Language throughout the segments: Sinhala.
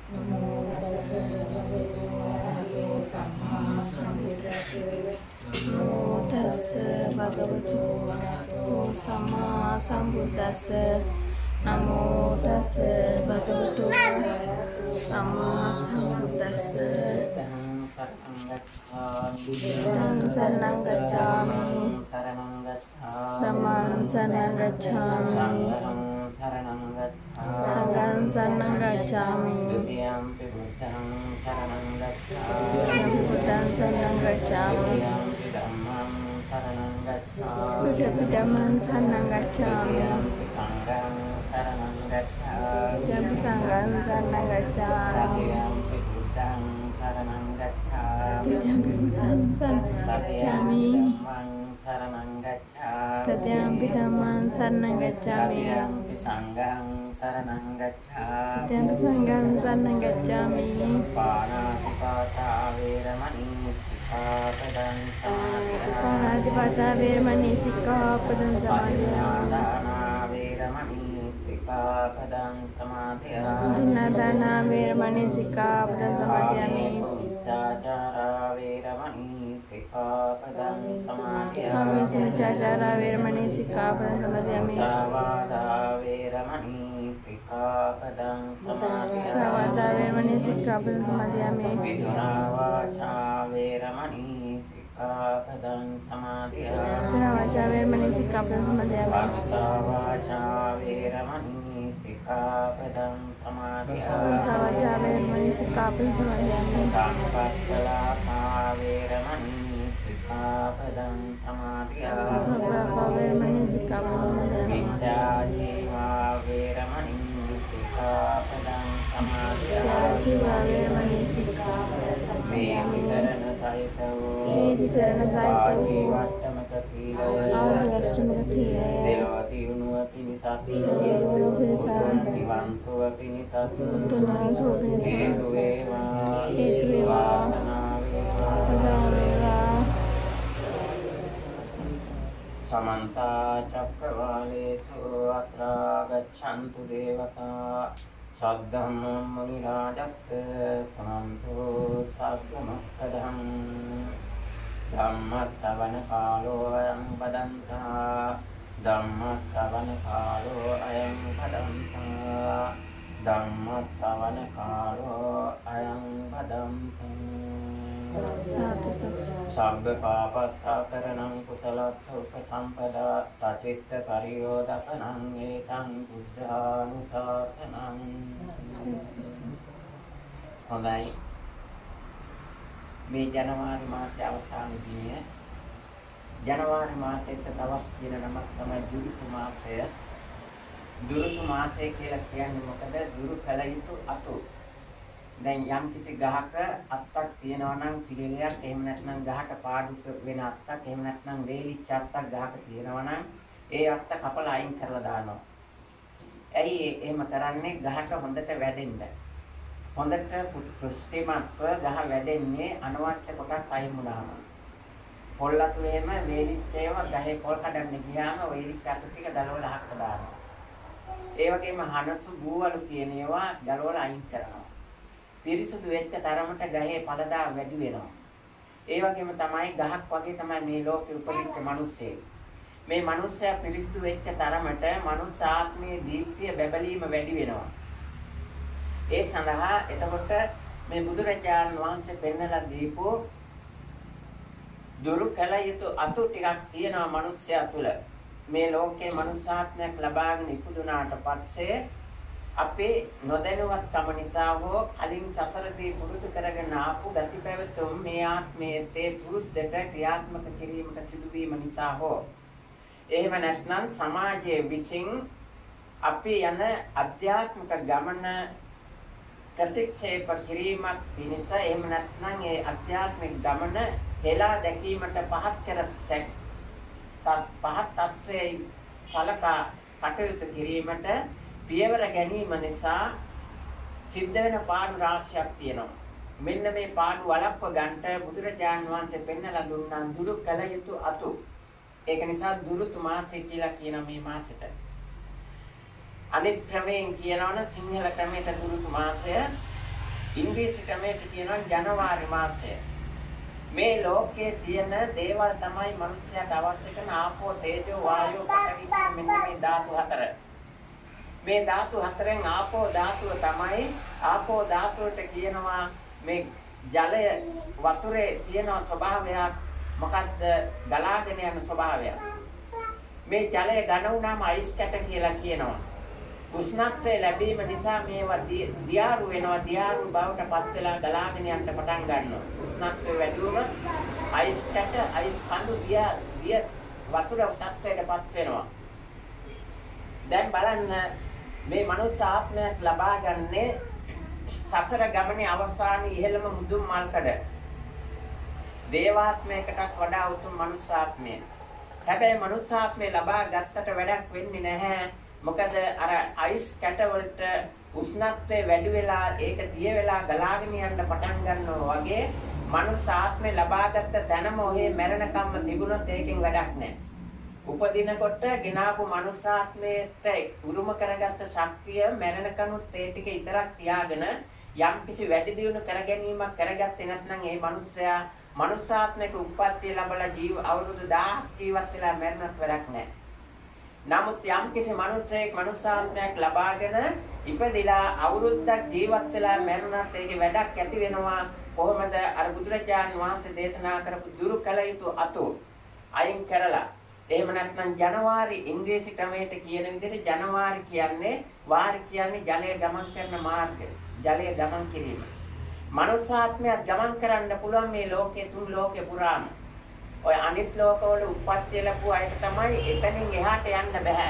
Namo tassa bhagavato arahato samma sambuddhassa. Namo tassa bhagavato arahato samma sambuddhassa. Namo tassa bhagavato arahato samma sambuddhassa. Buddhaṃ saranang gacchāmi. Dhammāṃ saranang gacchāmi. Sanghāṃ saranang gacchāmi. Dutiyampi buddhaṃ saranang gacchāmi. Buddhaṃ saranang gacchāmi. Dutiyampi dhammāṃ saranang gacchāmi. Sanghāṃ saranang gacchāmi. Dutiyampi sanghāṃ saranang gacchāmi. Saranang gacchāmi. Tatyampi dhammāṃ saranang gacchāmi. Tatyampi sanghāṃ saranang gacchāmi. Tatyampi sanghāṃ saranang gacchāmi. Pāṇātiපාtā vēramaṇī sikkhapadaṃ samādhiyāmi. Pāṇātiපාtā vēramaṇī sikkhapadaṃ samādhiyāmi. Sikkhapadam samadhiyāmi. Adinādāna vēramaṇī sikkhapadam samadhiyāmi. Viccācārā vēramaṇī sikkhapadam samadhiyāmi. Viccācārā vēramaṇī sikkhapadam samadhiyāmi. Musāvādā vēramaṇī sikkhapadam samadhiyāmi. Musāvādā vēramaṇī sikkhapadam samadhiyāmi. Visunāvācā vēramaṇī sikkhapadam samadhiyāmi. Visunāvācā vēramaṇī sikkhapadam samadhiyāmi. Pāṇātiපාtā vēramaṇī sikkhapadam samadhiyāmi. Pāṇātiපාtā vēramaṇī sikkhapadam samadhiyāmi. Sampappaලාපā vēramaṇī sikkhapadam samadhiyāmi. Sampappaලාපā vēramaṇī sikkhapadam samadhiyāmi. Viddhāජීවා vēramaṇī sikkhapadam samadhiyāmi. Viddhāජීවා vēramaṇī sikkhapadam samadhiyāmi. Vedi sarana saitavū ආජීවට්ටමක සීලය දෙලොව දියුණුව පිණිසත් නිවන් සුව පිණිසත් හේතු වේවා වාසනාව වේවා. සමන්ත චක්කවාලේසු අත්‍රා ගච්ඡන්තු දේවතා සද්ධම්මං මුනි රාජස්ස සමන්තෝ සග්ග මොක්ඛදං ධම්ම ශ්‍රවණ කාලෝ අයං බදන්තා ධම්ම ශ්‍රවණ කාලෝ අයං බදන්තා ධම්ම ශ්‍රවණ කාලෝ අයං බදන්තා. සබ්බ පාපස්සකරණං කුසලස්ස උපසම්පදා සචිත්ත පරියෝදපනං ඒතං බුද්ධානුශාසනං. හොඳයි. මේ ජනවාරි මාසයේ අවසාන දිනය ජනවාරි මාසෙට තවත් කියන නමක් තමයි දුරුතු මාසය. දුරුතු මාසය කියලා කියන්නේ මොකද? දුරු කළ යුතු අතු. දැන් යම් කිසි ගහක අත්තක් තියෙනවා නම් පිළිලයක්, එහෙම නැත්නම් ගහට පාඩු වෙන අත්තක්, එහෙම නැත්නම් වේලිච්ච අත්තක් ගහක තියෙනවා නම් ඒ අත්ත කපලා අයින් කරලා දානවා. ඇයි එහෙම කරන්නේ? ගහට හොඳට වැඩෙන්න. හොඳට පුෂ්ටිමත්ව ගහ වැඩෙන්නේ අනවශ්‍ය කොටස් අයින් වුණාම. පොල්ලතු එහෙම වේලිච්ච ඒවා ගහේ පොල් කඩන්න ගියාම වේලිච්ච අතු ටික ගලවලා අහකට දානවා. ඒ වගේම හනසු බූවලු කියන ඒවා ගලවලා අයින් කරනවා. පිරිසුදු වෙච්ච තරමට ගහේ පළදා වැඩි වෙනවා. ඒ වගේම තමයි ගහක් වගේ තමයි මේ ලෝකෙ උපදිච්ච මිනිස්සෙක්. මේ මිනිස්සයා පිරිසුදු වෙච්ච තරමට මනුස්ස ආත්මයේ දීප්තිය බැබලීම වැඩි වෙනවා. ඒ සඳහා එතකොට මේ බුදුරජාණන් වහන්සේ පෙන්වලා දීපු දුරු කළ යුතු අතු ටිකක් තියෙනවා මිනිස්සයා තුළ. මේ ලෝකේ මනුෂ්‍යාත්මයක් ලබාගෙන ඉපදුනාට පස්සේ අපේ නොදැනුවත්කම නිසා හෝ කලින් සසරදී පුරුදු කරගෙන ආපු ගති පැවතුම් මේ ආත්මයේ තේ පුරුද්දට ක්‍රියාත්මක කිරීමට සිදුවීම නිසා හෝ එහෙම නැත්නම් සමාජයේ විසින් අපි යන අධ්‍යාත්මික ගමන ප්‍රතික්ෂේප කිරීමක් පිණිස එහෙම නැත්නම් ඒ අධ්‍යාත්මික ගමන හෙලා දැකීමට පහත් තත්ත්වයේ සලකා කටයුතු කිරීමට පියවර ගැනීම නිසා සිද්ධ වෙන පාඩු රාශියක් තියෙනවා. මෙන්න මේ පාඩු වළක්ව ගන්නට බුදුරජාණන් වහන්සේ පෙන්වලා දුන්නා දුරු කළ යුතු අතු. ඒක නිසා දුරුතු මාසය කියලා කියන මේ මාසෙට. අනිත් ක්‍රමයෙන් කියනවනම් සිංහල ක්‍රමයට දුරුතු මාසය, ඉංග්‍රීසි ක්‍රමයට කියනවා ජනවාරි මාසය. මේ ලෝකයේ තියෙන දේවල් තමයි මනුස්සයාට අවශ්‍ය කරන ආපෝ, තේජෝ, වායෝ, පඨවි මෙන්න මේ ධාතු හතර. මේ ධාතු හතරෙන් ආපෝ ධාතුව තමයි ආපෝ ධාතුවට කියනවා මේ ජලය වතුරේ තියෙන ස්වභාවයක් මොකක්ද ගලාගෙන යන ස්වභාවයක්. මේ ජලය ඝන වුණාම අයිස් කැට කියලා කියනවා. උෂ්ණත්වය ලැබීම නිසා මේවා දියාරු වෙනවා. දියාරු බවට පත් වෙලා ගලාගෙන යන්න පටන් ගන්නවා. උෂ්ණත්වය වැඩි වුණොත් අයිස් කැට, අයිස් කඳු දිය වතුර තත්ත්වයට පත් වෙනවා. දැන් බලන්න මේ මනුස්ස ආත්මයක් ලබා ගන්නේ සතර ගමනේ අවසානයේ ඉහළම මුදුන් මල්කඩ. දේවාත්මයකටත් වඩා උතුම් මනුස්ස ආත්මය. හැබැයි මනුස්ස ආත්මය ලබා ගත්තට වැඩක් වෙන්නේ නැහැ. මොකද අර අයිස් කැට වලට උෂ්ණත්වය වැඩි වෙලා ඒක දිය වෙලා ගලාගෙන යන්න පටන් ගන්නවා වගේ මනුස්ස ආත්මය ලබාගත්ත තැනම ඔහේ මැරෙනකම්ම තිබුණොත් ඒකෙන් වැඩක් නැහැ. උපදිනකොට ගෙනාවු මනුස්සාත්මයට උරුම කරගත්ත ශක්තිය මැරෙනකනුත් ඒ ටික විතරක් තියාගෙන යම්කිසි වැඩි දියුණු කර ගැනීමක් කරගත්තේ නැත්නම් ඒ මනුස්සයා මනුස්සාත්මයක උප්පත්තිය ලැබලා අවුරුදු 1000ක් ජීවත් වෙලා මැරෙන්නත් වැඩක් නැහැ. නමුත් යම්කිසි මනුස්සයෙක් මනුස්සාත්මයක් ලබාගෙන ඉපදිලා අවුරුද්දක් ජීවත් වෙලා මැරුණත් ඒකේ වැඩක් ඇති වෙනවා. කොහොමද? අර බුදුරජාන් වහන්සේ දේශනා කරපු දුරු කළ යුතු අතු අයින් කරලා. එහෙම නැත්නම් ජනවාරි ඉංග්‍රීසි ක්‍රමයට කියන විදිහට ජනවාරි කියන්නේ වාරි කියන්නේ ජලය ගමන් කරන මාර්ගය. ජලය ගමන් කිරීම. මනුස්සාත්මයක් ගමන් කරන්න පුළුවන් මේ ලෝකයේ තුන් ලෝකේ පුරාම. ඔය අනිත් ලෝකවල උප්පත්ති ලැබුව අයට තමයි එතනින් එහාට යන්න බෑ.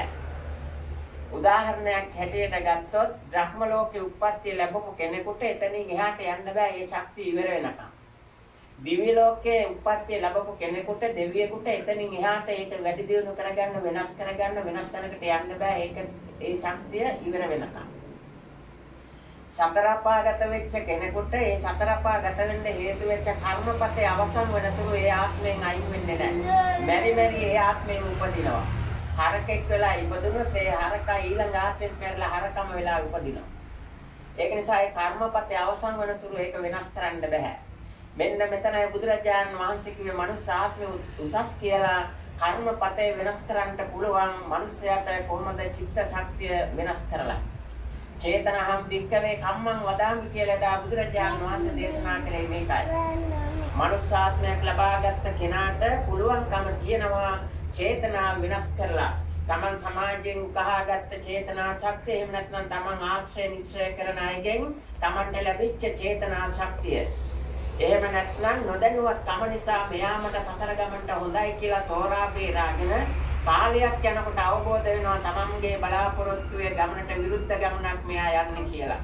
උදාහරණයක් හැටියට ගත්තොත් බ්‍රහ්ම ලෝකේ උප්පත්ති ලැබපු කෙනෙකුට එතනින් එහාට යන්න බෑ. ඒ ශක්තිය ඉවර වෙනකම්. දිව්‍ය ලෝකයේ උප්පත්ති ලැබපු කෙනෙකුට දෙවියෙකුට එතනින් එහාට ඒක වැඩි දියුණු කරගන්න වෙනස් කරගන්න වෙනත් තැනකට යන්න බෑ. ඒක ඒ ශක්තිය ඉවර වෙනකම්. සතරපාගත වෙච්ච කෙනෙකුට ඒ සතරපාගත වෙන්න හේතු වෙච්ච කර්මපතේ අවසන් වෙනතුරු ඒ ආත්මයෙන් අයින් වෙන්නේ නැහැ. මෙරි මෙරි ඒ ආත්මයෙන් උපදිනවා. හරකෙක් වෙලා ඉපදුනොත් ඒ හරකා ඊළඟ ආත්මෙත් පෙරලා හරකම වෙලා උපදිනවා. ඒක නිසා ඒ කර්මපතේ අවසන් වෙනතුරු ඒක වෙනස් කරන්න බෑ. මෙන්න මෙතනයි බුදුරජාණන් වහන්සේ කිව්වේ මනුස්ස ආත්මය උසස් කියලා. කර්මපතේ වෙනස් කරන්න පුළුවන් මනුස්සයාට කොහොමද චිත්ත ශක්තිය වෙනස් කරලා. චේතනහම් දික්කවේ කම්මං වදාමි කියලා දා බුදුරජාණන් වහන්සේ දේශනා කළේ මේකයි. මනුස්ස ආත්මයක් ලබාගත් කෙනාට පුළුවන්කම තියෙනවා චේතනා වෙනස් කරලා. තමන් සමාජයෙන් උකහාගත්ත චේතනා ශක්තිය එහෙම නැත්නම් තමන් ආශ්‍රය නිශ්චය කරන අයගෙන් තමන්ට ලැබිච්ච චේතනා ශක්තිය. එහෙම නැත්නම් නොදැනුවත් කම නිසා මෙයාමට සසර ගමන්ට හොඳයි කියලා තෝරා බේරාගෙන කාලයක් යනකොට අවබෝධ වෙනවා තමන්ගේ බලාපොරොත්තුවේ ගමනට විරුද්ධ ගමනක් මෙයා යන්නේ කියලා.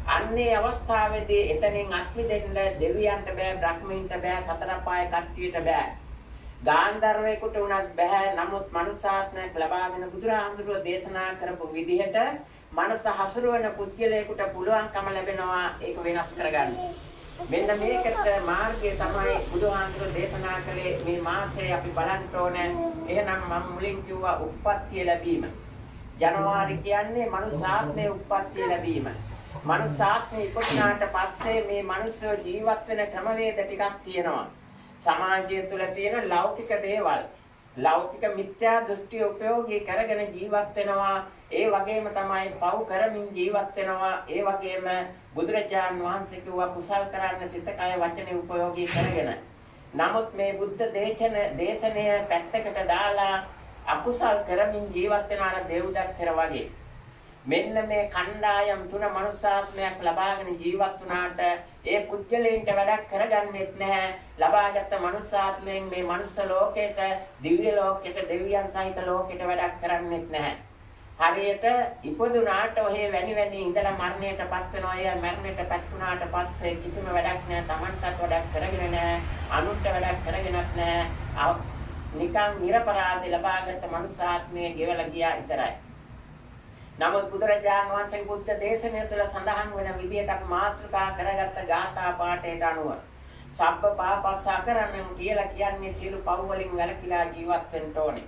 අන්නේ අවස්ථාවේදී එතනින් අත්මිදෙන්න දෙවියන්ට බෑ, බ්‍රහ්මීන්ට බෑ, සතර පාය කට්ටියට බෑ. ගාන්ධර්වයෙකුට උනත් බෑ. නමුත් මනුස්සාත්මයක් ලබාගෙන බුදුරාමුදුරුවෝ දේශනා කරපු විදිහට මනස හසුරුවන පුද්ගලයෙකුට පුළුවන්කම ලැබෙනවා ඒක වෙනස් කරගන්න. මෙන්න මේකට මාර්ගය තමයි බුදුහාමුදුරුවෝ දේශනා කළේ. මේ මාසයේ අපි බලන්න ඕනේ. එහෙනම් මම මුලින් කිව්වා උප්පත්තිය ලැබීම. ජනවාරි කියන්නේ මනුස්සාත්මයේ උප්පත්තිය ලැබීම. මනුස්සාත්මයේ ඉපදුනාට පස්සේ මේ මිනිස්සු ජීවත් වෙන ක්‍රමවේද ටිකක් තියෙනවා. සමාජය තුළ තියෙන ලෞකික දේවල්, ලෞකික මිත්‍යා දෘෂ්ටි උපයෝගී කරගෙන ජීවත් වෙනවා. ඒ වගේම තමයි පව් කරමින් ජීවත් වෙනවා. ඒ වගේම බුදුරජාන් වහන්සේ කිව්වා කුසල් කරන්න සිත කය වචනේ උපයෝගී කරගෙන. නමුත් මේ බුද්ධ දේශනය පැත්තකට දාලා අකුසල් කරමින් ජීවත් වෙන අර දෙව්දත්තර වගේ. මෙන්න මේ කණ්ඩායම් තුන මනුස්සාත්මයක් ලබාගෙන ජීවත් වුණාට ඒ පුද්ගලයන්ට වැඩක් කරගන්නෙත් නැහැ. ලබාගත් මනුස්සාත්මයෙන් මේ මනුස්ස ලෝකයට, දිව්‍ය ලෝකයට, දෙවියන් සහිත ලෝකයට වැඩක් කරන්නෙත් නැහැ. හරියට ඉපදුනාට ඔහේ වැනි ඉඳලා මරණයටපත් වෙනවා. එයා මරණයටපත් වුණාට පස්සේ කිසිම වැඩක් නැහැ. Tamanටත් වැඩක් කරගෙන නැහැ. අනුන්ට වැඩක් කරගෙනත් නැහැ. නිකන් නිර්පරාදී ලබාගත් මනුස්සාත්මයේ ගෙවලා ගියා විතරයි. නමුත් බුදුරජාණන් වහන්සේ බුද්ධ දේශනය තුළ සඳහන් වෙන විදියට අපි මාතෘකා කරගත්ත ගාථා පාඨයට අනුව සබ්බ පාපස්සා කරන්න කියලා කියන්නේ සියලු පව් වලින් වැළකීලා ජීවත් වෙන්න ඕනේ.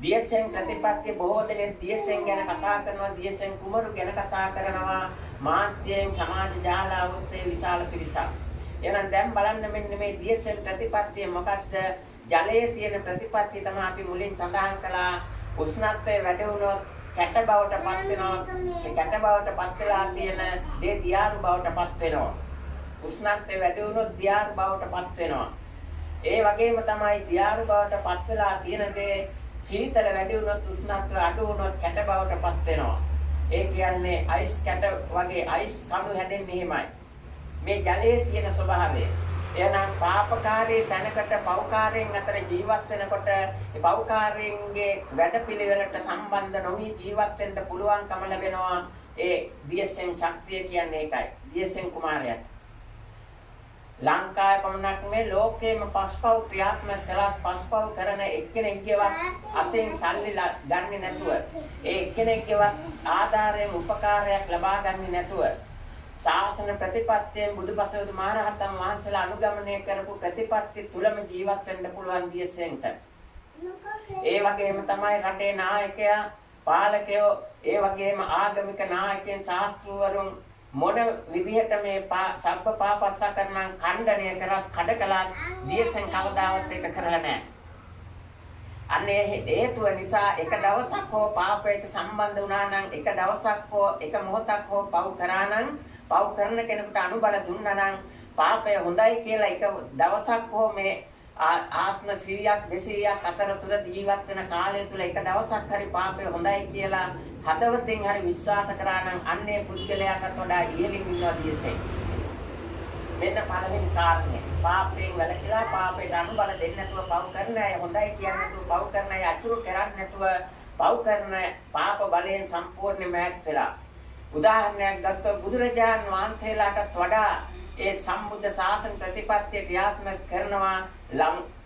දියසෙන් ප්‍රතිපත්තිය බොහෝ දෙනෙක් දියසෙන් ගැන කතා කරනවා, දියසෙන් කුමරු ගැන කතා කරනවා. මාධ්‍යයෙන් සමාජ ජාලා ඔස්සේ විශාල පිරිසක්. එහෙනම් දැන් බලන්න මෙන්න මේ දියසෙන් ප්‍රතිපත්තිය මොකක්ද? ජලයේ තියෙන ප්‍රතිපත්තිය තමයි අපි මුලින් සඳහන් කළා. උෂ්ණත්වය වැඩි වුණොත් කැට බවට පත් වෙනවා. ඒ කැට බවට පත් වෙලා තියෙන දේ දියාරු බවට පත් වෙනවා. උෂ්ණත්වය වැඩි වුණොත් දියාරු බවට පත් වෙනවා. ඒ වගේම තමයි දියාරු බවට පත් වෙලා තියෙන දේ සීතල වැඩි වුණොත් උෂ්ණත්වය අඩු වුණොත් කැට බවට පත් වෙනවා. ඒ කියන්නේ අයිස් කැට වගේ අයිස් කණු හැදෙන්නේ එහෙමයි. මේ ජලයේ තියෙන ස්වභාවය. එහෙනම් පාපකාරී තැනකට පෞකාරයෙන් අතර ජීවත් වෙනකොට ඒ පෞකාරයෙන්ගේ වැඩපිළිවෙලට සම්බන්ධ නොවි ජීවත් වෙන්න පුළුවන්කම ලැබෙනවා. ඒ දියසෙන් ශක්තිය කියන්නේ ඒකයි. දියසෙන් කුමාරයා. ලංකාවේ පමණක් මේ ලෝකයේම පස්පව් ක්‍රියාත්මක කළත් පස්පව් කරන එක්කෙනෙක්ගේවත් අතෙන් සල්ලි ගන්නේ නැතුව ඒ එක්කෙනෙක්ගේවත් ආධාරයෙන් උපකාරයක් ලබා ගන්නේ නැතුව ශාසන ප්‍රතිපත්තියෙන් බුදුපසවතු මහරහතන් වහන්සේලා අනුගමනය කරපු ප්‍රතිපත්ති තුලම ජීවත් වෙන්න පුළුවන් දියසෙන්ට. ඒ වගේම තමයි රටේ නායකයා, පාලකයෝ, ඒ වගේම ආගමික නායකයන්, ශාස්ත්‍රවරුන් මොන විදිහට මේ සබ්බ පාපස්සකරණං ඛණ්ඩණය කරත් කඩකලා දියසෙන් කවදාවත් ඒක කරලා නැහැ. අනේ හේතුව නිසා එක දවසක් හෝ පාපයට සම්බන්ධ වුණා නම්, එක දවසක් හෝ එක මොහොතක් හෝ පව් කරා නම්, පව් කරන කෙනෙකුට අනුබල දුන්නා නම් පාපය හොඳයි කියලා එක දවසක් හෝ මේ ආත්ම 100ක් 200ක් අතර තුර ජීවත් වෙන කාලය තුල එක දවසක් හරි පාපය හොඳයි කියලා හදවතින් හරි විශ්වාස කරා නම් අන්නේ පුද්ගලයාට වඩා ඉහළින් ඉන්නවා දියසෙන්. මෙන්න පළවෙනි කාරණය. පාපයෙන් වැළකීලා පාපයට අනුබල දෙන්නේ නැතුව පව් කරන අය හොඳයි කියන්නේ නැතුව පව් කරන අය අසුරු කරන්නේ නැතුව පව් කරන පාප බලයෙන් සම්පූර්ණ මෑත් වෙලා. උදාහරණයක් ගත්තොත් බුදුරජාන් වහන්සේලාටත් වඩා ඒ සම්බුද්ධ ශාසන ප්‍රතිපත්තිය ක්‍රියාත්මක කරනවා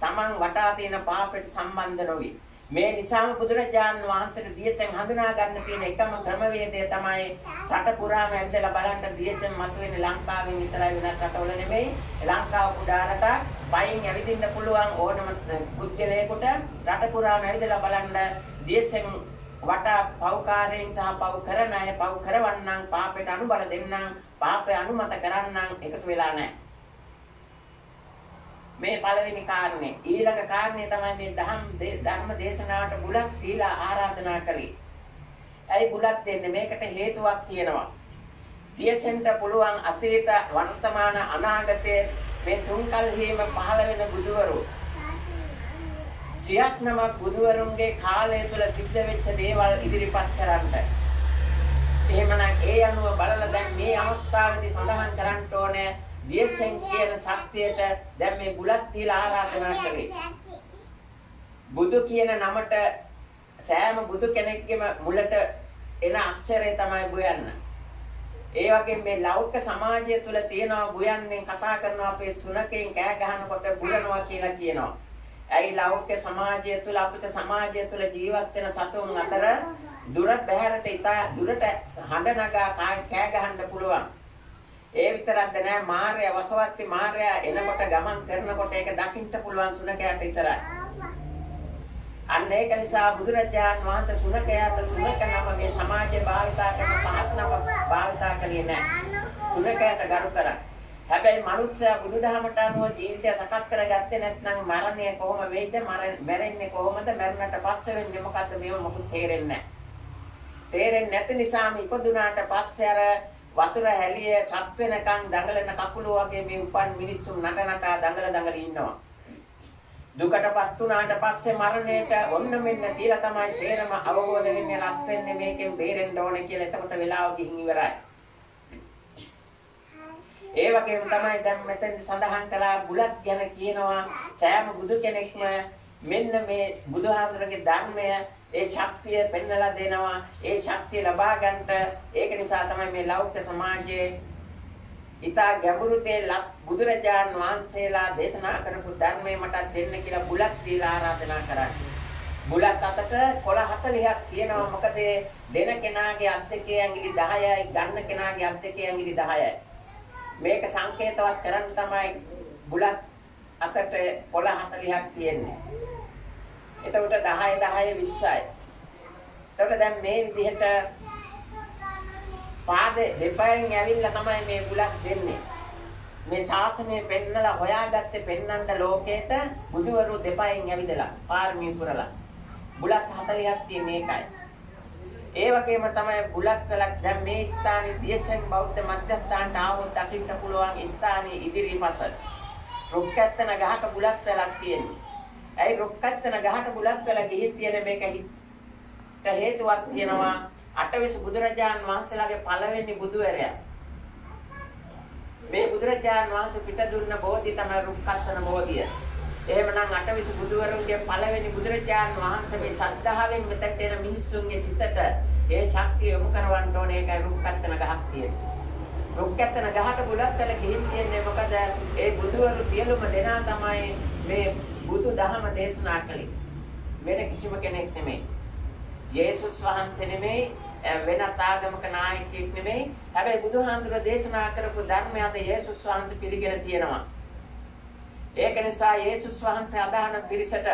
තමන් වටා තියෙන පාපයට සම්බන්ධ නොවි. මේ නිසාම බුදුරජාණන් වහන්සේට දියසෙන් හඳුනා ගන්න තියෙන එකම ක්‍රමවේදය තමයි රට පුරාම ඇවිදලා බලන්න දියසෙන් මතුවෙන්නේ ලංකාවෙන් විතරයි වෙනත් රටවල නෙමෙයි. ලංකාව කුඩා රටක්. පයින් ඇවිදින්න පුළුවන් ඕනම පුද්ගලයෙකුට රට පුරාම ඇවිදලා බලන්න දියසෙන් වටා පෞකාරයෙන් සහ පව් කරන අය පව් කරවන්නම් පාපයට අනුබල දෙන්නම් පාපය අනුමත කරන්නම් එකතු වෙලා නැහැ. මේ පළවෙනි කාරණේ. ඊළඟ කාරණේ තමයි මේ ධර්ම දේශනාවට බුලත් දීලා ආරාධනා කළේ. ඇයි බුලත් දෙන්නේ? මේකට හේතුවක් තියෙනවා. දියසෙන්ට පුළුවන් අතීත වර්තමාන අනාගතයේ මේ තුන් කල්හිම පහළ වෙන බුදුවරු සියක් නමක් බුදුවරුන්ගේ කාලය තුල සිද්ධ වෙච්ච දේවල් ඉදිරිපත් කරන්න. එහෙමනම් ඒ අනුව බලලා දැන් මේ අවස්ථාවේදී සඳහන් කරන්න ඕනේ දියසෙන් කියන ශක්තියට දැන් මේ බුලත් දීලා ආරාධනා කරේ. බුදු කියන නමට සෑම බුදු කෙනෙක්ගේම මුලට එන අක්ෂරය තමයි බුයන්න. ඒ වගේම මේ ලෞකික සමාජය තුල තියෙනවා බුයන්නෙන් කතා කරනවා අපේ සුනකෙන් කෑ ගහනකොට බුරනවා කියලා කියනවා. ඇයි ලෞකික සමාජය තුල අපිට සමාජය තුල ජීවත් වෙන සතුන් අතර දුර බැහැරට ඉතා දුරට හඬ නගා කෑ ගහන්න පුළුවන්. ඒ විතරක්ද නෑ මාර්යා වසවත්ති මාර්යා එනකොට ගමන් කරනකොට ඒක දකින්න පුළුවන් සුනකයාට විතරයි. අන්න ඒක නිසා බුදුරජාණන් වහන්සේ සුනකයාට සුනක නම මේ සමාජයේ භාවිතා කරන පහත් නම භාවිතා කළේ නෑ. සුනකයාට ගරු කරා. හැබැයි මිනිස්සයා බුදුදහමට අනුව ජීවිතය සකස් කරගත්තේ නැත්නම් මරණය කොහොම වෙයිද? මැරෙන්නේ කොහොමද? මැරුණට පස්සේ වෙන්නේ මොකද්ද? මේව මොකුත් තේරෙන්නේ නෑ. තේරෙන්නේ නැති නිසාම ඉපදුනාට පස්සේ අර වසුර හැලිය ටප් වෙනකන් දඟලන කකුල වගේ මේ උපන් මිනිස්සු නටනට දඟල ඉන්නවා. දුකටපත් උනාට පස්සේ මරණයට ඔන්න මෙන්න තියලා තමයි සේරම අවබෝධ වෙන්නේ රත් වෙන්නේ මේකෙන් බේරෙන්න ඕනේ කියලා. එතකොට වෙලාව ගිහින් ඉවරයි. ඒ වගේම තමයි දැන් මෙතෙන් සඳහන් කළා බුලත් ගැන කියනවා සෑම බුදු කෙනෙක්ම මෙන්න මේ බුදුහාමුදුරගේ ධර්මය ඒ ශක්තිය පෙන්වලා දෙනවා. ඒ ශක්තිය ලබා ගන්නට ඒක නිසා තමයි මේ ලෞකික සමාජයේ ඊතා ගැඹුරු තේ බුදුරජාණන් වහන්සේලා දේශනා කරපු ධර්මය මට දෙන්න කියලා බුලත් දීලා ආරාධනා කරන්නේ. බුලත් අතට කොළ 40ක් තියෙනවා. මොකද දෙන කෙනාගේ අත් දෙකේ ඇඟිලි 10යි, ගන්න කෙනාගේ අත් දෙකේ ඇඟිලි 10යි. මේක සංකේතවත් කරන් තමයි බුලත් අතට කොළ 40ක් තියෙන්නේ. එතකොට 10 10 20යි. එතකොට දැන් මේ විදිහට පාද දෙපයෙන් ඇවිල්ලා තමයි මේ බුලත් දෙන්නේ. මේ ශාසනය පෙන්නලා හොයාගත්තේ පෙන්නන්න ලෝකේට බුදුවරු දෙපයෙන් ඇවිදලා පාරමී පුරලා. බුලත් 40ක් තියෙන එකයි. ඒ වගේම තමයි බුලත් වලක් දැන් මේ ස්ථානයේ දියසෙන් බෞද්ධ මධ්‍යස්ථානට ආවොත් දකින්න පුළුවන් ස්ථානයේ ඉදිරිපස. රුක්කැත්තන ගහක බුලත් වලක් තියෙනවා. ඒ රුක්කැත්තන ගහට බුලත් වල ගිහින් තියෙන මේක හේතුවක් තියෙනවා. අටවිස බුදුරජාන් වහන්සේලාගේ පළවෙනි බුදුවරයා. මේ බුදුරජාන් වහන්සේ පිට දුන්න බෝධිය තමයි රුක්කැත්තන බෝධිය. එහෙමනම් අටවිස බුදුවරුන්ගේ පළවෙනි බුදුරජාන් වහන්සේ මේ ශ්‍රද්ධාවෙන් මෙතෙක් එන මිනිස්සුන්ගේ සිතට ඒ ශක්තිය යොමු කරවන්න ඕනේ. ඒකයි රුක්කැත්තන ගහක් තියෙන්නේ. රුක්කැත්තන ගහට බුලත්තල ගිහින් තියෙන්නේ මොකද? ඒ බුදුවරු සියලුම දෙනා තමයි මේ බුදු දහම දේශනා කළේ. වෙන කිසිම කෙනෙක් නෙමෙයි. යේසුස් වහන්සේ නෙමෙයි, වෙනත් ආගමක නායකයෙක් නෙමෙයි. හැබැයි බුදුහාමුදුරුවෝ දේශනා කරපු ධර්මය අද යේසුස් වහන්සේ පිළිගෙන තියෙනවා. ඒක නිසා යේසුස් වහන්සේ අදහන පිරිසට,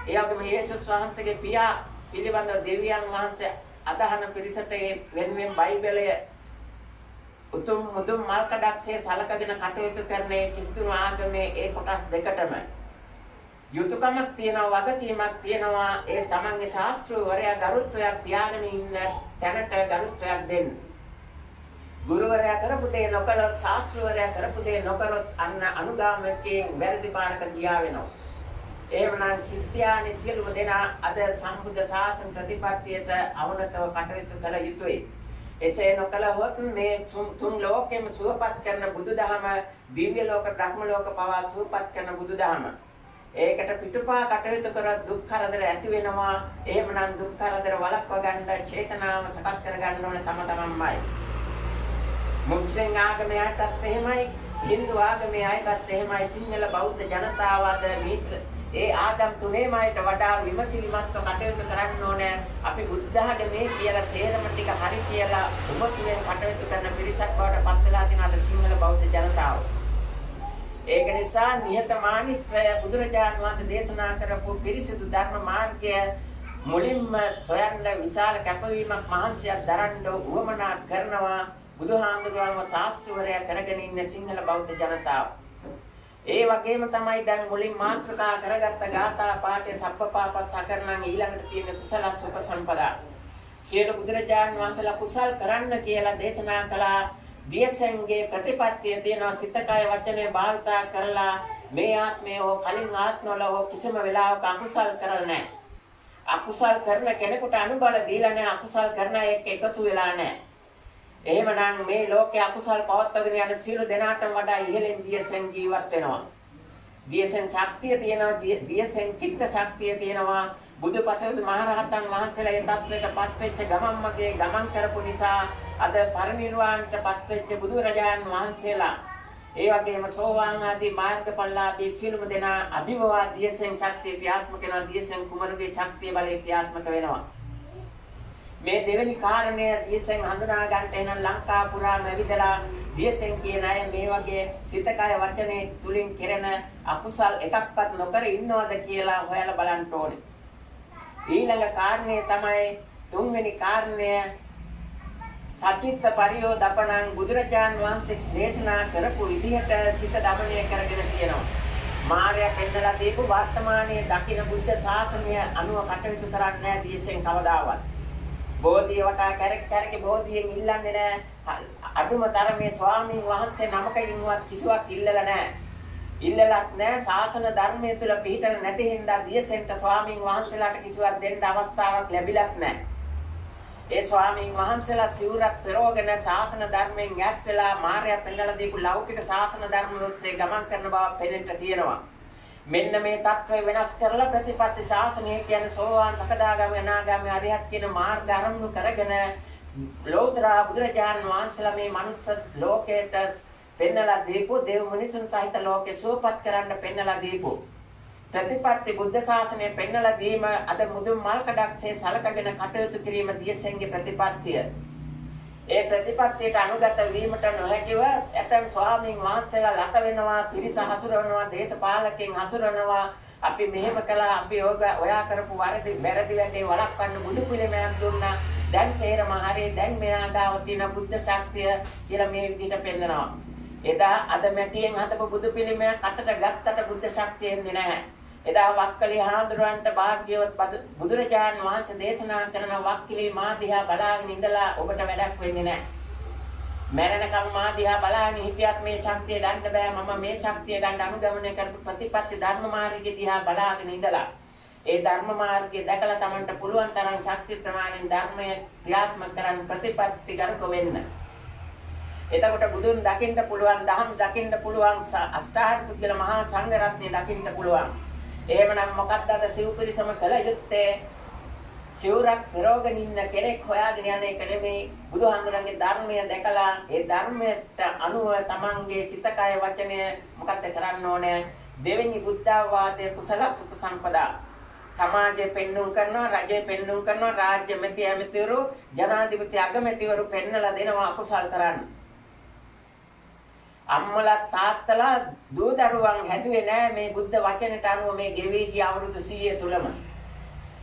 ඒ වගේම යේසුස් වහන්සේගේ පියා පිළිබඳව දෙවියන් වහන්සේ අදහන පිරිසට වෙනුවෙන් බයිබලය උතුම් මුදුන් මල්කඩක්සේ සලකගෙන කටයුතු කරන ක්‍රිස්තුන් ආගමේ ඒ කොටස් දෙකටම යුතුයකමක් තියෙනවා, වගකීමක් තියෙනවා. ඒ තමන්ගේ ශාස්ත්‍රවරයා ගරුත්වයක් තියාගෙන ඉන්න තැනට ගරුත්වයක් දෙන්න. ගුරුවරයා කරපු දේ නොකළොත්, ශාස්ත්‍රවරයා කරපු දේ නොකළොත් අන්න අනුගාමකයෙන් වැරදි පාරක ගියා වෙනවා. එහෙමනම් ක්‍රිස්තියානි සියලුම දෙනා අද සම්බුද්ධ ශාසන ප්‍රතිපත්තියට අවනතව කටයුතු කළ යුතුයි. එසේ නොකළහොත් මේ තුන් ලෝකෙම සුවපත් කරන බුදුදහම, දිව්‍ය ලෝක, බ්‍රහ්ම ලෝක පවා සුවපත් කරන බුදුදහම. ඒකට පිටුපා කටයුතු කරලා දුක් කරදර ඇති වෙනවා. එහෙමනම් දුක් කරදර වළක්වා ගන්න චේතනාව සකස් කර ගන්න ඕනේ තමන්මයි. මුස්ලිම් ආගමේ අයටත් එහෙමයි, හින්දු ආගමේ අයටත් එහෙමයි. සිංහල බෞද්ධ ජනතාව අද ඒ ආගම් තුනේමයිට වඩා විමසිලිමත්ව කටයුතු කරන්න ඕනේ. අපි බුද්ධ ආගමේ කියලා සේරම ටික හරි කියලා උමතුෙන් කටයුතු කරන පිරිසක් බවට පත් වෙලා තියෙන අද සිංහල බෞද්ධ ජනතාව. ඒක නිසා නිහතමානීත්වය බුදුරජාණන් වහන්සේ දේශනා කරපු පිරිසිදු ධර්ම මාර්ගය මුලින්ම සොයන්න විශාල කැපවීමක් මහන්සියක් දරන්න උවමනා කරනවා බුදුහාමුදුරුවන්ව ශාස්ත්‍රවරයා කරගෙන ඉන්න සිංහල බෞද්ධ ජනතාව. ඒ වගේම තමයි දැන් මුලින් මාතෘකා කරගත්ත ගාථා පාඨය සප්පපාපත් සකරණන් ඊළඟට තියෙන කුසල සුපසම්පදා. සියලු බුදුරජාණන් වහන්සේලා කුසල් කරන්න කියලා දේශනා කළා. දියසෙන්ගේ ප්‍රතිපත්තිය තියෙනවා. සිත කය වචනේ භාවිතා කරලා මේ ආත්මය හෝ කලින් ආත්මවල හෝ කිසිම වෙලාවක අකුසල් කරලා නැහැ. අකුසල් කරන කෙනෙකුට අනුබල දීලා නැහැ. අකුසල් කරන එක එකතු වෙලා නැහැ. එහෙමනම් මේ ලෝකේ අකුසල් පවත්වාගෙන යන සියලු දෙනාටම වඩා ඉහළින් දියසෙන් ජීවත් වෙනවා. දියසෙන් ශක්තිය තියෙනවා. දියසෙන් චිත්ත ශක්තිය තියෙනවා. බුදුපසවිදු මහරහතන් වහන්සේලා ඒ තත්වයටපත් වෙච්ච ගමන් මගේ ගමන් කරපු නිසා අද පරිනිර්වාණයටපත් වෙච්ච බුදුරජාණන් වහන්සේලා, ඒ වගේම සෝවාන් ආදී මාර්ගඵලලාභී සියලුම දෙනා අභිභවා දියසෙන් ශක්තිය ක්‍රියාත්මක වෙනවා. දියසෙන් කුමරුගේ ශක්තිය බලය ක්‍රියාත්මක වෙනවා. මේ දෙවෙනි කාරණය දියසෙන් හඳුනා ගන්නට එන ලංකා පුරාම ඇවිදලා දියසෙන් කියන අය මේ වගේ සිත කය වචනේ තුලින් කෙරෙන අකුසල් එකක්වත් නොකර ඉන්නවද කියලා හොයලා බලන්න ඕනේ. ඊළඟ කාරණය තමයි තුන්වෙනි කාරණය සචිත්ත පරියෝදපණං. බුදුරජාන් වහන්සේ දේශනා කරපු විදිහට සිත දමනය කරගෙන තියෙනවා. මාර්යා පෙන්නලා දීපු වර්තමානයේ දකින බුද්ධ ශාසනය අනුව කටයුතු කරන්නේ නැහැ දියසෙන් කවදාවත්. බෝධිය වටා කැරක් බෝධියෙන් ඉල්ලන්නේ නැහැ. අඩුම තරමේ ස්වාමීන් වහන්සේ නමකින්වත් කිසිවක් ඉල්ලලා නැහැ. ඉල්ලලත් නැහැ. ශාසන ධර්මයේ තුල පිළිතර නැති හින්දා දියසෙන්ට ස්වාමීන් වහන්සේලාට කිසිවක් දෙන්න අවස්ථාවක් ලැබිලත් නැහැ. ඒ ස්වාමීන් වහන්සේලා සිවුරක් පෙරවගෙන ශාසන ධර්මයෙන් ඈත් වෙලා මාර්යා පෙන්නලා දීපු ලෞකික ශාසන ධර්ම ඔස්සේ ගමන් කරන බව පෙනෙන්න තියෙනවා. මෙන්න මේ தත්ත්වය වෙනස් කරලා ප්‍රතිපත්ති ශාසනය කියන්නේ සෝවාන් සකදාගාමී අනාගාමී අරිහත් කියන මාර්ග අරමුණු කරගෙන ලෝතර බුදුරජාණන් වහන්සේලා මේ මනුස්ස ලෝකයට පෙන්නලා දීපු දේව මිනිසුන් සහිත ලෝකේ සුවපත් කරන්න පෙන්නලා දීපු ප්‍රතිපත්ති බුද්ධ ශාසනය පෙන්නලා දීම අද මුදුන් මල්කඩක්සේ සලකගෙන කටයුතු කිරීම දියසෙන්ගේ ප්‍රතිපත්තිය. ඒ ප්‍රතිපත්තියට අනුගත වීමට නොහැකිව ඇතම් ස්වාමීන් වහන්සේලා ලත වෙනවා, පිරිස හසුරවනවා, දේශපාලකයන් හසුරවනවා, අපි මෙහෙම කළා අපි ඔයා කරපු වැරදි වැඩේ වළක්වන්න බුදු පිළිමයක් දුන්නා. දැන් සේරම හරිය දැන් මෙයා ගාව තියෙන බුද්ධ ශක්තිය කියලා මේ විදිහට පෙන්නනවා. එදා අද මැටියෙන් හදපු බුදු පිළිමයක් අතට ගත්තට බුද්ධ ශක්තිය එන්නේ නැහැ. එදා වක්කලි හාමුදුරුවන්ට භාග්‍යවත් බුදුරජාණන් වහන්සේ දේශනා කරන වක්කලි මා දිහා බලාගෙන ඉඳලා ඔබට වැඩක් වෙන්නේ නැහැ. මරණකම් මා දිහා බලාගෙන හිටියත් මේ ශක්තිය ගන්න බෑ. මම මේ ශක්තිය ගන්න අනුගමනය කරපු ප්‍රතිපත්ති ධර්ම මාර්ගය දිහා බලාගෙන ඉඳලා ඒ ධර්ම මාර්ගය දැකලා Tamanට පුළුවන් තරම් ශක්ති ප්‍රමාණයෙන් ධර්මය ක්‍රියාත්මක කරන්න ප්‍රතිපත්ති කරක වෙන්න. එතකොට බුදුන් දකින්න පුළුවන්, දහම් දකින්න පුළුවන්, අෂ්ටාර්ය පුද්ගල මහා සංඝ රත්නය දකින්න පුළුවන්. එහෙමනම් මොකක්ද අද සිව්පිරිසම කළ යුත්තේ? සිවුරක් පෙරෝගෙන ඉන්න කෙනෙක් හොයාගෙන යන එක නෙමෙයි. බුදුහාමුදුරන්ගේ ධර්මය දැකලා ඒ ධර්මයට අනුව තමන්ගේ චිතකය වචනය මොකක්ද කරන්න ඕනේ? දෙවෙනි බුද්ධාවාදයේ කුසල සුපසම්පදා. සමාජය පෙන්눔 කරනවා, රජය පෙන්눔 කරනවා, රාජ්‍ය මැති ඇමතිවරු, ජනාධිපති අගමැතිවරු පෙන්නලා දෙනවා අකුසල් කරන්න. අම්මලා තාත්තලා දූ දරුවන් හැදුවේ නෑ මේ බුද්ධ වචනට අනුව මේ ගෙවි ගිය අවුරුදු 100 තුලම.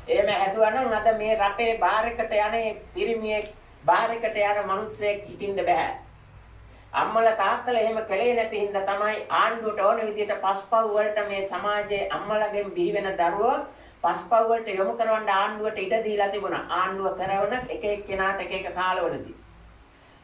එහෙම හැදුවා නම් අද මේ රටේ බාහිරකට යන්නේ පිරිමියෙක්, බාහිරකට යන මිනිස්සෙක් හිටින්න බෑ. අම්මලා තාත්තලා එහෙම කළේ නැති හින්දා තමයි ආණ්ඩුවට ඕන විදිහට පස්පව් වලට මේ සමාජයේ අම්මලාගෙන් බිහි වෙන දරුවෝ පස්පව් වලට යොමු කරවන්න ආණ්ඩුවට ඉඩ දීලා තිබුණා. ආණ්ඩුව කරවන එක එක්කෙනාට එක එක කාලවලදී.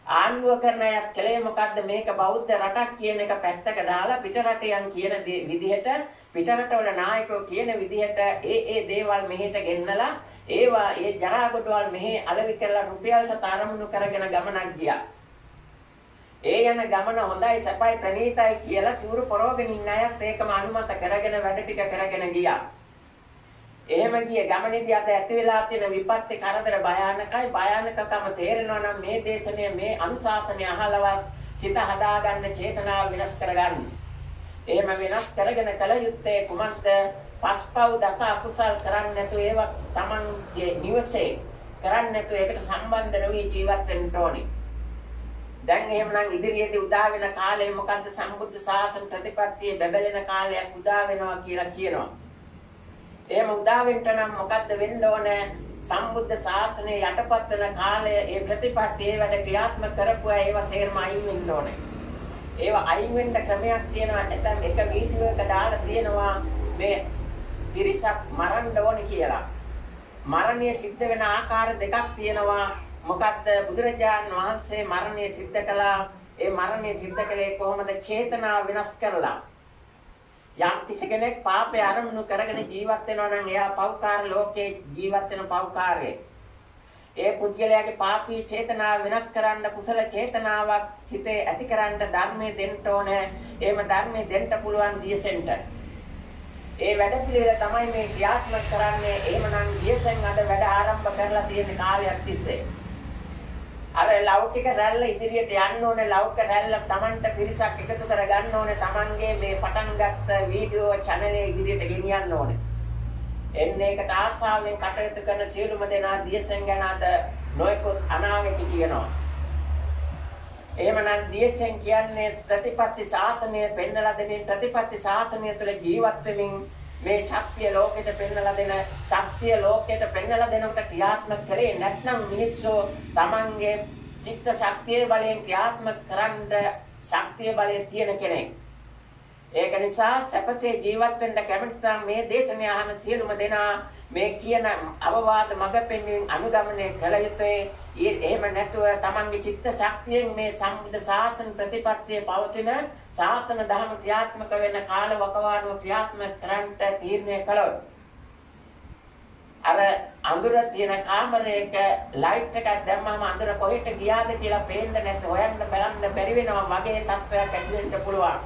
ආණ්ඩුව කරන අයත් කලේ මොකද්ද? මේක බෞද්ධ රටක් කියන එක පැත්තක දාලා පිටරටයන් කියන විදිහට පිටරටවල නායකයෝ කියන විදිහට ඒ දේවල් මෙහෙට ගෙන්නලා ඒවා ඒ ජරාගොඩවල් මෙහෙ අලෙවි කරලා රුපියල් සත අරමුණු කරගෙන ගමනක් ගියා. ඒ යන ගමන හොඳයි සපයි ප්‍රණීතයි කියලා සිවුරු පොරවගෙන ඉන්න අයත් ඒකම අනුමත කරගෙන වැඩ ටික කරගෙන ගියා. එහෙම ගිය ගමනේදී අද ඇති වෙලා තියෙන විපත්ති කරදර භයානකයි. භයානකකම තේරෙනවා නම් මේ දේශනය මේ අනුශාසනය අහලවත් සිත හදාගන්න චේතනාව වෙනස් කරගන්න. එහෙම වෙනස් කරගෙන කල යුත්තේ කුමක්ද? පස්පව් දත අකුසල් කරන්නේ නැතුව ඒවා Tamanගේ නිවසේ කරන්නේ නැතුව ඒකට සම්බන්ධ නොවි ජීවත් වෙන්න ඕනේ. දැන් එහෙමනම් ඉදිරියේදී උදා වෙන කාලේ මොකද්ද? සම්බුද්ධ ශාසන ප්‍රතිපත්තියේ බැබලෙන කාලයක් උදා වෙනවා කියලා කියනවා. එහෙම උදා වෙන්න නම් මොකද්ද වෙන්න ඕනේ? සම්බුද්ධ ශාසනය යටපත් වෙන කාලය ඒ ප්‍රතිපත්තියේ වැඩ ක්‍රියාත්මක කරපුවා ඒවා සේරම අයින් වෙන්න ඕනේ. ඒවා අයින් වෙන්න ක්‍රමයක් තියෙනවා. නැත්නම් එක වීඩියෝ එක දාලා තියෙනවා මේ පිරිසක් මරන්න ඕනේ කියලා. මරණය සිද්ධ වෙන ආකාර දෙකක් තියෙනවා. මොකද්ද? බුදුරජාණන් වහන්සේ මරණය සිද්ධ කළා. ඒ මරණය සිද්ධ කළේ කොහොමද? චේතනාව වෙනස් කරලා. යම් කිසි කෙනෙක් පාපේ අරමුණු කරගෙන ජීවත් වෙනවා නම් එයා පෞකාර ලෝකේ ජීවත් වෙන පෞකාරයේ. ඒ පුද්ගලයාගේ පාපී චේතනාව වෙනස් කරන්න කුසල චේතනාවක් සිතේ ඇති කරන්න ධර්මයේ දෙන්න ඕනේ. එහෙම ධර්මයේ දෙන්න පුළුවන් දියසෙන්ට. ඒ වැඩ පිළිවෙල තමයි මේ ක්‍රියාත්මක කරන්නේ. එහෙමනම් දියසෙන් අද වැඩ ආරම්භ කරලා තියෙන කාලයක් තිස්සේ. අර ලෞකික රැල්ල ඉදිරියට යන්න ඕනේ. ලෞකික රැල්ල Tamanට පිරිසක් එකතු කර ගන්න ඕනේ. Tamanගේ මේ පටන් ගත්ත වීඩියෝ channel එක ඉදිරියට ගෙනියන්න ඕනේ. එන්නේ ඒකට ආසාවෙන් කටයුතු කරන සියලුම දෙනා දියසෙන් ගැන අද නොයෙකුත් අනාවැකි කියනවා. එහෙමනම් දියසෙන් කියන්නේ ප්‍රතිපත්ති ශාසනය පෙන්වලා දෙමින් ප්‍රතිපත්ති ශාසනය තුළ ජීවත් වෙමින් මේ ශක්තිය ලෝකෙට පෙන්වලා දෙන ශක්තිය ලෝකෙට පෙන්වලා දෙනකොට ක්‍රියාත්මක කරේ නැත්නම් මිනිස්සු Tamanගේ චිත්ත ශක්තිය බලයෙන් ක්‍රියාත්මක කරන්න ශක්තිය බලය තියෙන කෙනෙක්. ඒක නිසා සැපසේ ජීවත් වෙන්න කැමති නම් මේ දේශනය අහන සියලුම දෙනා මේ කියන අවවාද මඟ පෙන්වීම අනුගමනය කළ යුතුයි. එහෙම නැතුව Tamanගේ චිත්ත ශක්තියෙන් මේ සම්බුද්ධ ශාසන ප්‍රතිපත්තියේ පවතින ශාසන ධර්ම ක්‍රියාත්මක වෙන කාල වකවානුව ක්‍රියාත්මක කරන්නට තීරණය කළොත් අර අඳුර තියෙන කාමරයක ලයිට් එකක් දැම්මම අඳුර කොහෙට ගියාද කියලා පේන්න නැත්නම් හොයන්න බලන්න බැරි වෙනවා වගේ තත්ත්වයක් ඇති වෙන්න පුළුවන්.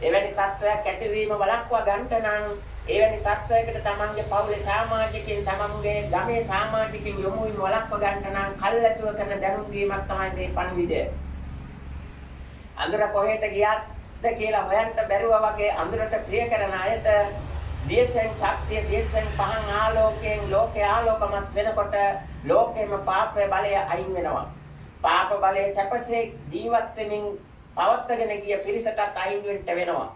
එවැනි තත්ත්වයක් ඇතිවීම වළක්වා ගන්නට නම් එවැනි තත්ත්වයකට තමන්ගේ පවුලේ සමාජිකින් තමන්ගේ ගමේ සමාජිකින් යොමු වීම වළක්වා ගන්නට නම් කල්ැතුව කරන දැනුම් දීමක් තමයි මේ පණිවිඩය. අඳුර කොහෙට ගියාද කියලා හොයන්න බැරුව වගේ අඳුරට ප්‍රිය කරන අයට දියසෙන් ශක්තිය දියසෙන් පහන් ආලෝකයෙන් ලෝකේ ආලෝකමත් වෙනකොට ලෝකෙම පාපයේ බලය අයින් වෙනවා. පාප බලයේ සැපසේ ජීවත් වෙමින් පවත්වාගෙන ගිය පිරිසටත් අයින් වෙන්න වෙනවා.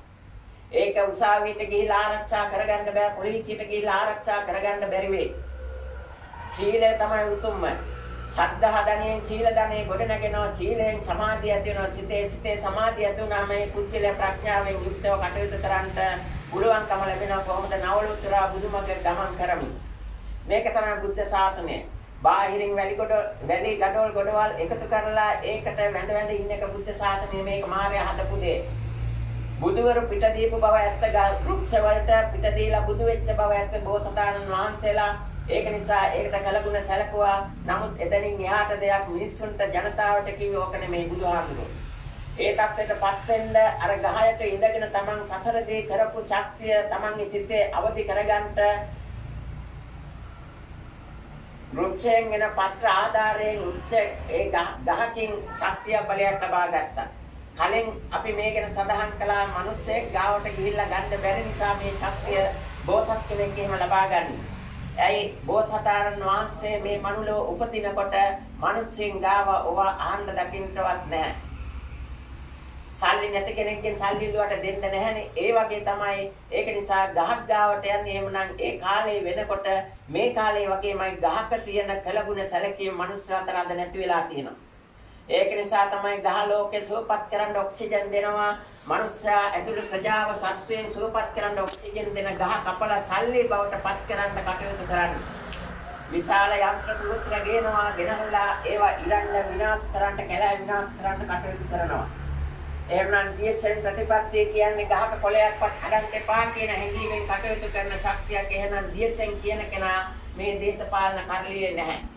ඒක උසාවියට ගිහිලා ආරක්ෂා කරගන්න බෑ, පොලිසියට ගිහිලා ආරක්ෂා කරගන්න බැරි වෙයි. සීලය තමයි උතුම්ම. ශ්‍රද්ධා ධනෙන් සීල ධනෙ ගොඩ නැගෙනවා. සීලෙන් සමාධිය ඇති වෙනවා. සිතේ සමාධිය ඇති වුණාම මේ පුද්ගල ප්‍රඥාවෙන් යුක්තව කටයුතු කරන්නට පුළුවන්කම ලැබෙනවා. කොහොමද නවලුතර බුදුමග ගමන් කරමින්. මේක තමයි බුද්ධ ශාසනය. බාහිරින් වැලි ගඩොල් ගොඩවල් එකතු කරලා ඒකට වැඳ ඉන්න එක බුද්ධ ශාසනය. මේක මාර්යා හදපු දෙයක්. බුදුවරු පිට දීපු බව ඇත්ත, වෘක්ෂ වලට පිට දීලා බුදු වෙච්ච බව ඇත්ත බෝසතාණන් වහන්සේලා. ඒක නිසා ඒකට කලගුණ සැලකුවා. නමුත් එතනින් එහාට දෙයක් මිනිස්සුන්ට ජනතාවට කිව්වේ ඕක නෙමෙයි බුදුහාමුදුරුවෝ. ඒ தත්ත්වයටපත් වෙන්න අර ගහයට ඉඳගෙන තමන් සතරදී කරපු ශක්තිය තමන්ගේ සිතේ අවදි කරගන්නට වෘක්ෂයෙන් එන පත්‍ර ආධාරයෙන් ඒ ගහකින් ශක්තිය බලයක් ලබා ගත්තා. කලින් අපි මේ ගැන සඳහන් කළා මිනිස්සෙක් ගාවට ගිහිල්ලා ගන්න බැරි නිසා මේ ශක්තිය බෝසත් කෙනෙක් එහෙම ලබා ගන්නේ. ඇයි බෝසතාණන් වහන්සේ මේ මනුලෝ උපදිනකොට මිනිස්සුන් ගාව ඔවා ආන්න දකින්නවත් නැහැ. සල්ලි නැති කෙනෙක්ගෙන් සල්ලි ඉල්ලුවට දෙන්න නැහැනේ. ඒ වගේ තමයි. ඒක නිසා ගහක් ගාවට යන්නේ එහෙමනම් ඒ කාලේ වෙනකොට මේ කාලේ වගේමයි ගහක තියෙන කලගුණ සැලකීම් මිනිස්සු අතර අද නැති වෙලා තියෙනවා. ඒක නිසා තමයි ගහ ලෝකේ සුවපත් කරන්න ඔක්සිජන් දෙනවා. මනුෂ්‍යයා ඇතුළු ප්‍රජාව සත්වයන් සුවපත් කරන්න ඔක්සිජන් දෙන ගහ කපලා සල්ලි බවට පත් කරන්න කටයුතු කරන්නේ. විශාල යන්ත්‍ර තුරුත්‍ර ගේනවා, ගෙනල්ලා ඒවා ඉරන්න විනාශ කරන්න, කැලෑ විනාශ කරන්න කටයුතු කරනවා. එහෙමනම් දියසෙන් ප්‍රතිපත්තිය කියන්නේ ගහක කොළයක්වත් හදන්න එපා කියන හැඟීමෙන් කටයුතු කරන ශක්තියක්. එහෙනම් දියසෙන් කියන කෙනා මේ දේශපාලන කරලියේ නැහැ.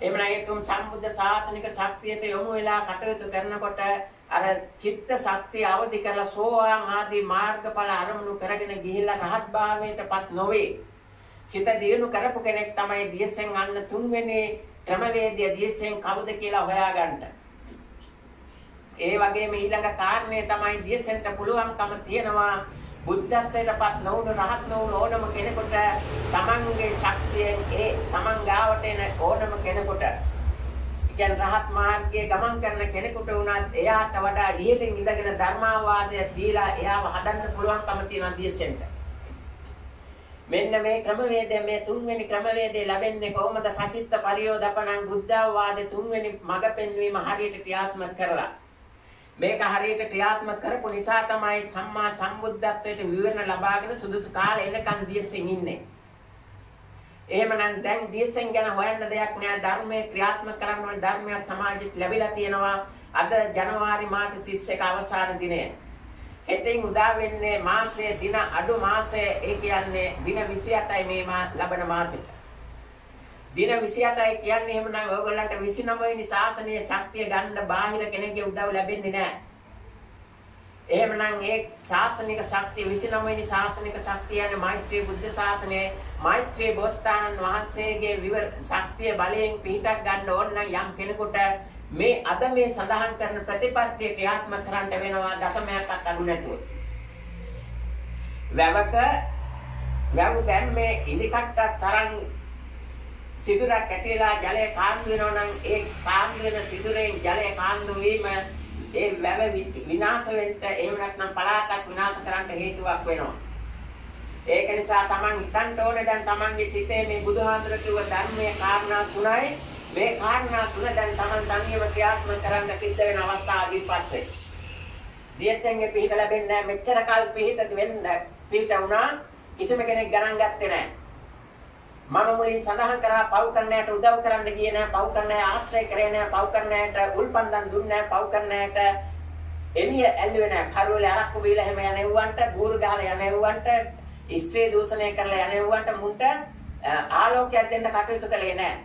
එමණයි තුම් සම්බුද්ධ ශාසනික ශක්තියට යොමු වෙලා කටයුතු කරනකොට අර චිත්ත ශක්තිය අවදි කරලා සෝවාන් ආදී මාර්ගඵල අරමුණු කරගෙන ගිහිල්ලා රහත් භාවයටපත් නොවේ. සිත දියුණු කරපු කෙනෙක් තමයි දියසෙන් අන්න තුන්වෙනි ක්‍රමවේදය දියසෙන් කවුද කියලා හොයාගන්න. ඒ වගේම ඊළඟ කාරණේ තමයි දියසෙන්ට පුළුවන්කම තියෙනවා බුද්ධත්වයටපත් නොවුණු රහත් නොවුණු ඕනම කෙනෙකුට තමන්ගේ ශක්තියෙන් ඒ තමන් ගාවට එන ඕනම කෙනෙකුට කියන්නේ රහත් මාර්ගයේ ගමන් කරන කෙනෙකුට වුණත් එයාට වඩා ඉහළින් ඉඳගෙන ධර්මාවාදය දීලා එයාව හදන්න පුළුවන්කම තියෙනවා දියසෙන්ට. මෙන්න මේ ක්‍රමවේදය මේ තුන්වෙනි ක්‍රමවේදය ලැබෙන්නේ කොහොමද? සචිත්ත පරියෝදපණං බුද්ධාවාදේ තුන්වෙනි මඟ පෙන්වීම හරියට ක්‍රියාත්මක කරලා මේක හරියට ක්‍රියාත්මක කරපු නිසා තමයි සම්මා සම්බුද්ධත්වයට විවරණ ලබාගෙන සුදුසු කාලේ එනකන් දියසෙන් ඉන්නේ. එහෙමනම් දැන් දියසෙන් ගැන හොයන්න දෙයක් නෑ. ධර්මයේ ක්‍රියාත්මක කරන්න ඕන ධර්මයක් සමාජෙට ලැබිලා තියෙනවා. අද ජනවාරි මාස 31 අවසාන දිනය. හෙටින් උදා වෙන්නේ මාසයේ දින අඩු මාසයේ. ඒ කියන්නේ දින 28යි මේ ලබන මාසෙට. දින 28යි කියන්නේ එහෙමනම් ඔයගොල්ලන්ට 29 වෙනි ශාසනීය ශක්තිය ගන්න බාහිර කෙනෙක්ගේ උදව් ලැබෙන්නේ නැහැ. එහෙමනම් ඒ ශාසනික ශක්තිය 29 වෙනි ශාසනික ශක්තිය යන මෛත්‍රී බුද්ධ ශාසනයේ මෛත්‍රී බෝසතාණන් වහන්සේගේ ශක්තිය බලයෙන් පිහිටක් ගන්න ඕන නම් යම් කෙනෙකුට මේ අද මේ සඳහන් කරන ප්‍රතිපත්තිය ක්‍රියාත්මක කරන්න වෙනවා දශමයක්වත් අඩු නැතුව. වැව් දැන් මේ ඉදිකට්ටක් තරම් සිදුරක් ඇතිලා ජලය කාන්දු වෙනවා නම් ඒ කාන්දු වෙන සිදුරෙන් ජලය කාන්දු වීම ඒ වැව විනාශ වෙන්න එහෙම නැත්නම් පළාතක් විනාශ කරන්න හේතුවක් වෙනවා. ඒක නිසා Taman හිතන්න ඕනේ දැන් Tamanගේ සිතේ මේ බුදුහාමුදුර කිව්ව ධර්මයේ කාරණා තුනයි. මේ කාරණා තුන දැන් Taman තනියම ක්‍රියාත්මක කරන්න සිද්ධ වෙන අවස්ථාවකින් පස්සේ දියසෙන්ගේ පිහිට ලැබෙන්නේ නැහැ. මෙච්චර කල් පිහිට වුණා කිසිම කෙනෙක් ගණන් ගත්තේ නැහැ. මම මුලින් සඳහන් කරා පව් කරන්නට උදව් කරන්න ගියේ නැහැ, පව් කරන්න ආශ්‍රය කරේ නැහැ, පව් කරන්නට උල්පන්දම් දුන්නේ නැහැ, පව් කරන්නට එළිය ඇල්ලුවේ නැහැ. කරුවල අරක්කු බීලා හැම යනෙව්වන්ට, බూరు ගහලා යනෙව්වන්ට, ස්ත්‍රී දූෂණය කරලා යනෙව්වන්ට මුන්ට ආලෝකයක් දෙන්න කටයුතු කළේ නැහැ.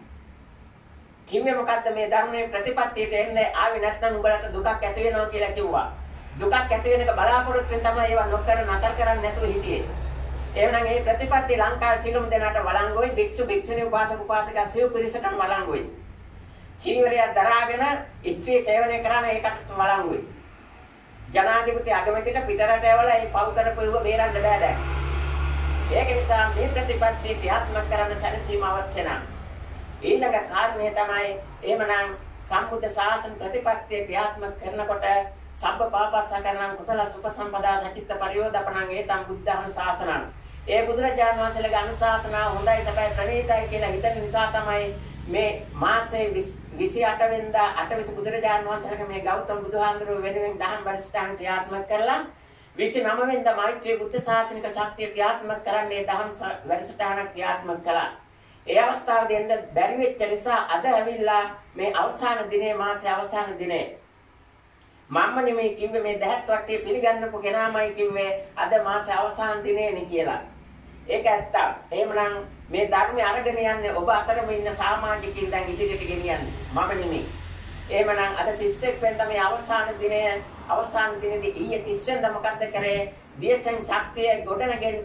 කිව්වේ මොකද්ද? මේ ධර්මයේ ප්‍රතිපත්තියට එන්නේ ආවේ නැත්නම් උඹලට දුකක් ඇති වෙනවා කියලා කිව්වා. දුකක් ඇති වෙනක බලාපොරොත්තු වෙන තමයි ඒවා නොකර නතර කරන්නේ නැතුව හිටියේ. එහෙනම් මේ ප්‍රතිපත්ති ලංකාවේ සිළුම් දෙනාට වළංගුයි, භික්ෂු භික්ෂුණී උපාසක උපාසිකා සිව් පිරිසටම වළංගුයි. චීවරය දරාගෙන ස්ත්‍රී සේවනය කරන ඒකට වළංගුයි. ජනාධිපති අගමැතිට පිටරට ඇවලා මේ පව් කරපු ඒව බේරන්න බෑ දැන්. ඒක නිසා මේ ප්‍රතිපත්ති ක්‍රියාත්මක කරන්න සැලසීම අවශ්‍ය නැහැ. ඊළඟ කාරණේ තමයි එහෙමනම් සම්බුද්ධ ශාසන ප්‍රතිපත්තිය ක්‍රියාත්මක කරනකොට සබ්බ පාපස්සකරණං කුසල සුපසම්පදා සචිත්ත පරියෝදපණං ඒතං බුද්ධානුශාසනං. ඒ බුදුරජාණන් වහන්සේලගේ අනුශාසනාව හොඳයි සබයි ප්‍රණීතයි කියලා හිතන නිසා තමයි මේ මාසේ 28 වෙනිදා 8 බුදුරජාණන් වහන්සේලගේ මේ ගෞතම බුදුහාමුදුරුවෝ වෙනුවෙන් දහම් වැඩසටහන ක්‍රියාත්මක කරලා 29 වෙනිදා මෛත්‍රී බුද්ධ ශාසනික ශක්තිය ක්‍රියාත්මක කරන්නේ දහම් වැඩසටහන ක්‍රියාත්මක කළා. ඒ අවස්ථාවේදී එන්න බැරි වෙච්ච නිසා අද ඇවිල්ලා මේ අවසාන දිනේ මාසේ අවසාන දිනේ මම නෙමෙයි කිව්වේ මේ දහත් වටේ පිළිගන්නපු කෙනාමයි කිව්වේ අද මාසේ අවසාන දිනේනේ කියලා. ඒක ඇත්ත. එහෙමනම් මේ ධර්මය අරගෙන යන්නේ ඔබ අතරම ඉන්න සමාජිකින් දැන් ඉදිරියට ගෙනියන්නේ. මම නෙමෙයි. එහෙමනම් අද 31 වෙනිදා මේ අවසාන දිනේදී ඊයේ 30 වෙනිදා මොකද්ද කරේ? දේශෙන් ශක්තිය ගොඩනගෙන්න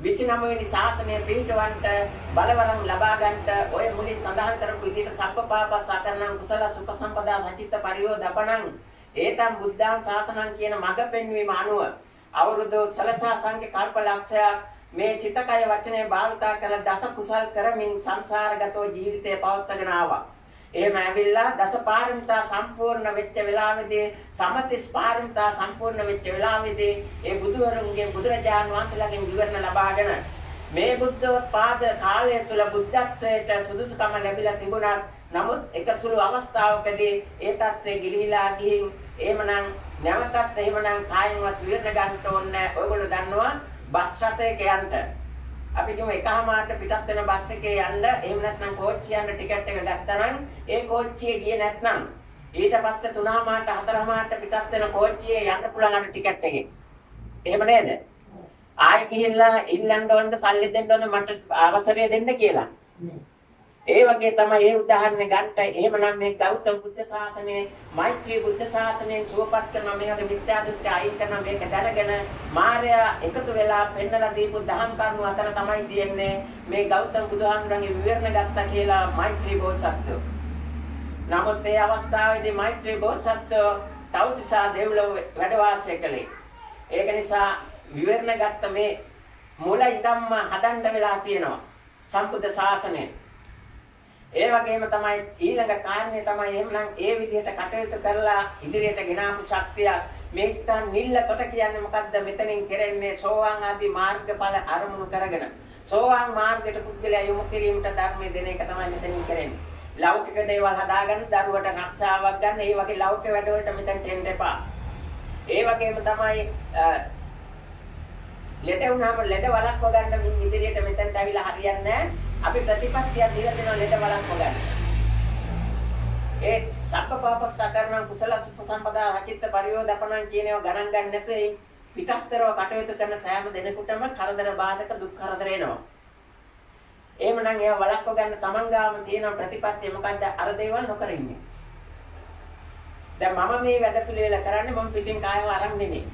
29 වෙනි ශාසනය පිළිටවන්ට බලවරම් ලබා ගන්නට ඔය මුලින් සඳහන් කරපු විදිහට සබ්බපාපසකරණං කුසල සුපසම්පදා සචිත්ත පරියෝදපණං ඒතම් බුද්ධාන් සාසනං කියන මඟ පෙන්වීම අනුව අවුරුදු සලසා සංඛ්‍ය කල්ප ලක්ෂයක් මේ සිතකය වචනේ භාවිතා කළ දස කුසල් කරමින් සංසාරගතව ජීවිතය පවත්වාගෙන ආවා. එහෙම ඇවිල්ලා දස පාරමිතා සම්පූර්ණ වෙච්ච වෙලාවේදී සමතිස් පාරමිතා සම්පූර්ණ වෙච්ච වෙලාවේදී ඒ බුදුවරුන්ගේ බුදුරජාණන් වහන්සේලාගෙන් විවරණ ලබාගෙන මේ බුද්ධෝත්පාද කාලය තුල බුද්ධත්වයට සුදුසුකම ලැබිලා තිබුණත් නමුත් එක සුළු අවස්ථාවකදී ඒ தත්ත්වය ගිලිහිලා ගිහින් එහෙමනම් නැවතත් එහෙමනම් කායින්වත් විරණ ගන්න ඕනේ. ඔයගොල්ලෝ දන්නවා බස් රථයක යන්න අපි කියමු එකමාරට පිටත් වෙන බස් එකේ යන්න එහෙම නැත්නම් කෝච්චිය යන්න ටිකට් එක ගත්තා නම් ඒ කෝච්චියේ ගියේ නැත්නම් ඊට පස්සේ 3මාරට 4මාරට පිටත් වෙන කෝච්චියේ යන්න පුළුවන් අර ටිකට් එකේ. එහෙම නේද? ආයෙ ගිහිල්ලා ඉල්ලන්න ඕනද සල්ලි දෙන්න ඕනද මට අවසරය දෙන්න කියලා. ඒ වගේ තමයි ඒ උදාහරණය ගන්නට. එහෙමනම් මේ ගෞතම බුද්ධ ශාසනයේ මෛත්‍රී බුද්ධ ශාසනයෙන් සුවපත් කරන මේ වගේ මිත්‍යා දෘෂ්ටි අයින් කරන මේක දැනගෙන මාර්යා එකතු වෙලා පෙන්නලා දීපු දහම් කරුණු අතර තමයි තියෙන්නේ මේ ගෞතම බුදුහාමුදුරන්ගේ විවරණ ගත්තා කියලා මෛත්‍රී බෝසත්ත්වෝ. නමුත් ඒ අවස්ථාවේදී මෛත්‍රී බෝසත්ත්වෝ තවතිසා දෙව්ලොව වැඩ වාසය කළේ. ඒක නිසා විවරණ ගත්ත මේ මුල ඉඳන්ම හදන්න වෙලා තියෙනවා සම්බුද්ධ ශාසනය. ඒ වගේම තමයි ඊළඟ කාරණේ තමයි එහෙමනම් ඒ විදිහට කටයුතු කරලා ඉදිරියට ගෙනාපු ශක්තියක් මේ ස්ථාන නිල්ලතොට කියන්නේ මොකද්ද මෙතනින් කෙරෙන්නේ සෝවාන් ආදී මාර්ගඵල අරමුණු කරගෙන සෝවාන් මාර්ගයට පුද්ගලයා යොමු කිරීමට ධර්මයේ දෙන එක තමයි මෙතනින් කරන්නේ. ලෞකික දේවල් හදාගන්න දරුවට රක්ෂාවක් ගන්න ඒ වගේ ලෞකික වැඩවලට මෙතෙන්ට එන්න එපා. ඒ වගේම තමයි ලෙඩ වුණාම ලෙඩ වළක්ව ගන්න මින් ඉදිරියට මෙතෙන්ට ඇවිල්ලා හරියන්නේ නැහැ. අපි ප්‍රතිපත්තිය දීලා දෙනවා ලෙඩ වළක්ව ගන්න. ඒ සබ්බපාපස්සකරණං කුසල සුපසම්පදා සචිත්ත පරියෝදපණං කියන ඒවා ගණන් ගන්න නැතුව පිටස්තරව කටයුතු කරන සෑම දෙනෙකුටම කරදර බාධක දුක් කරදර එනවා. එහෙමනම් ඒවා වළක්ව ගන්න තමන් ගාම තියෙන ප්‍රතිපත්තිය මොකද්ද? අර දේවල් නොකර ඉන්නේ. දැන් මම මේ වැඩ පිළිවෙල කරන්නේ මම පිටින් කායව අරන් නෙමෙයි.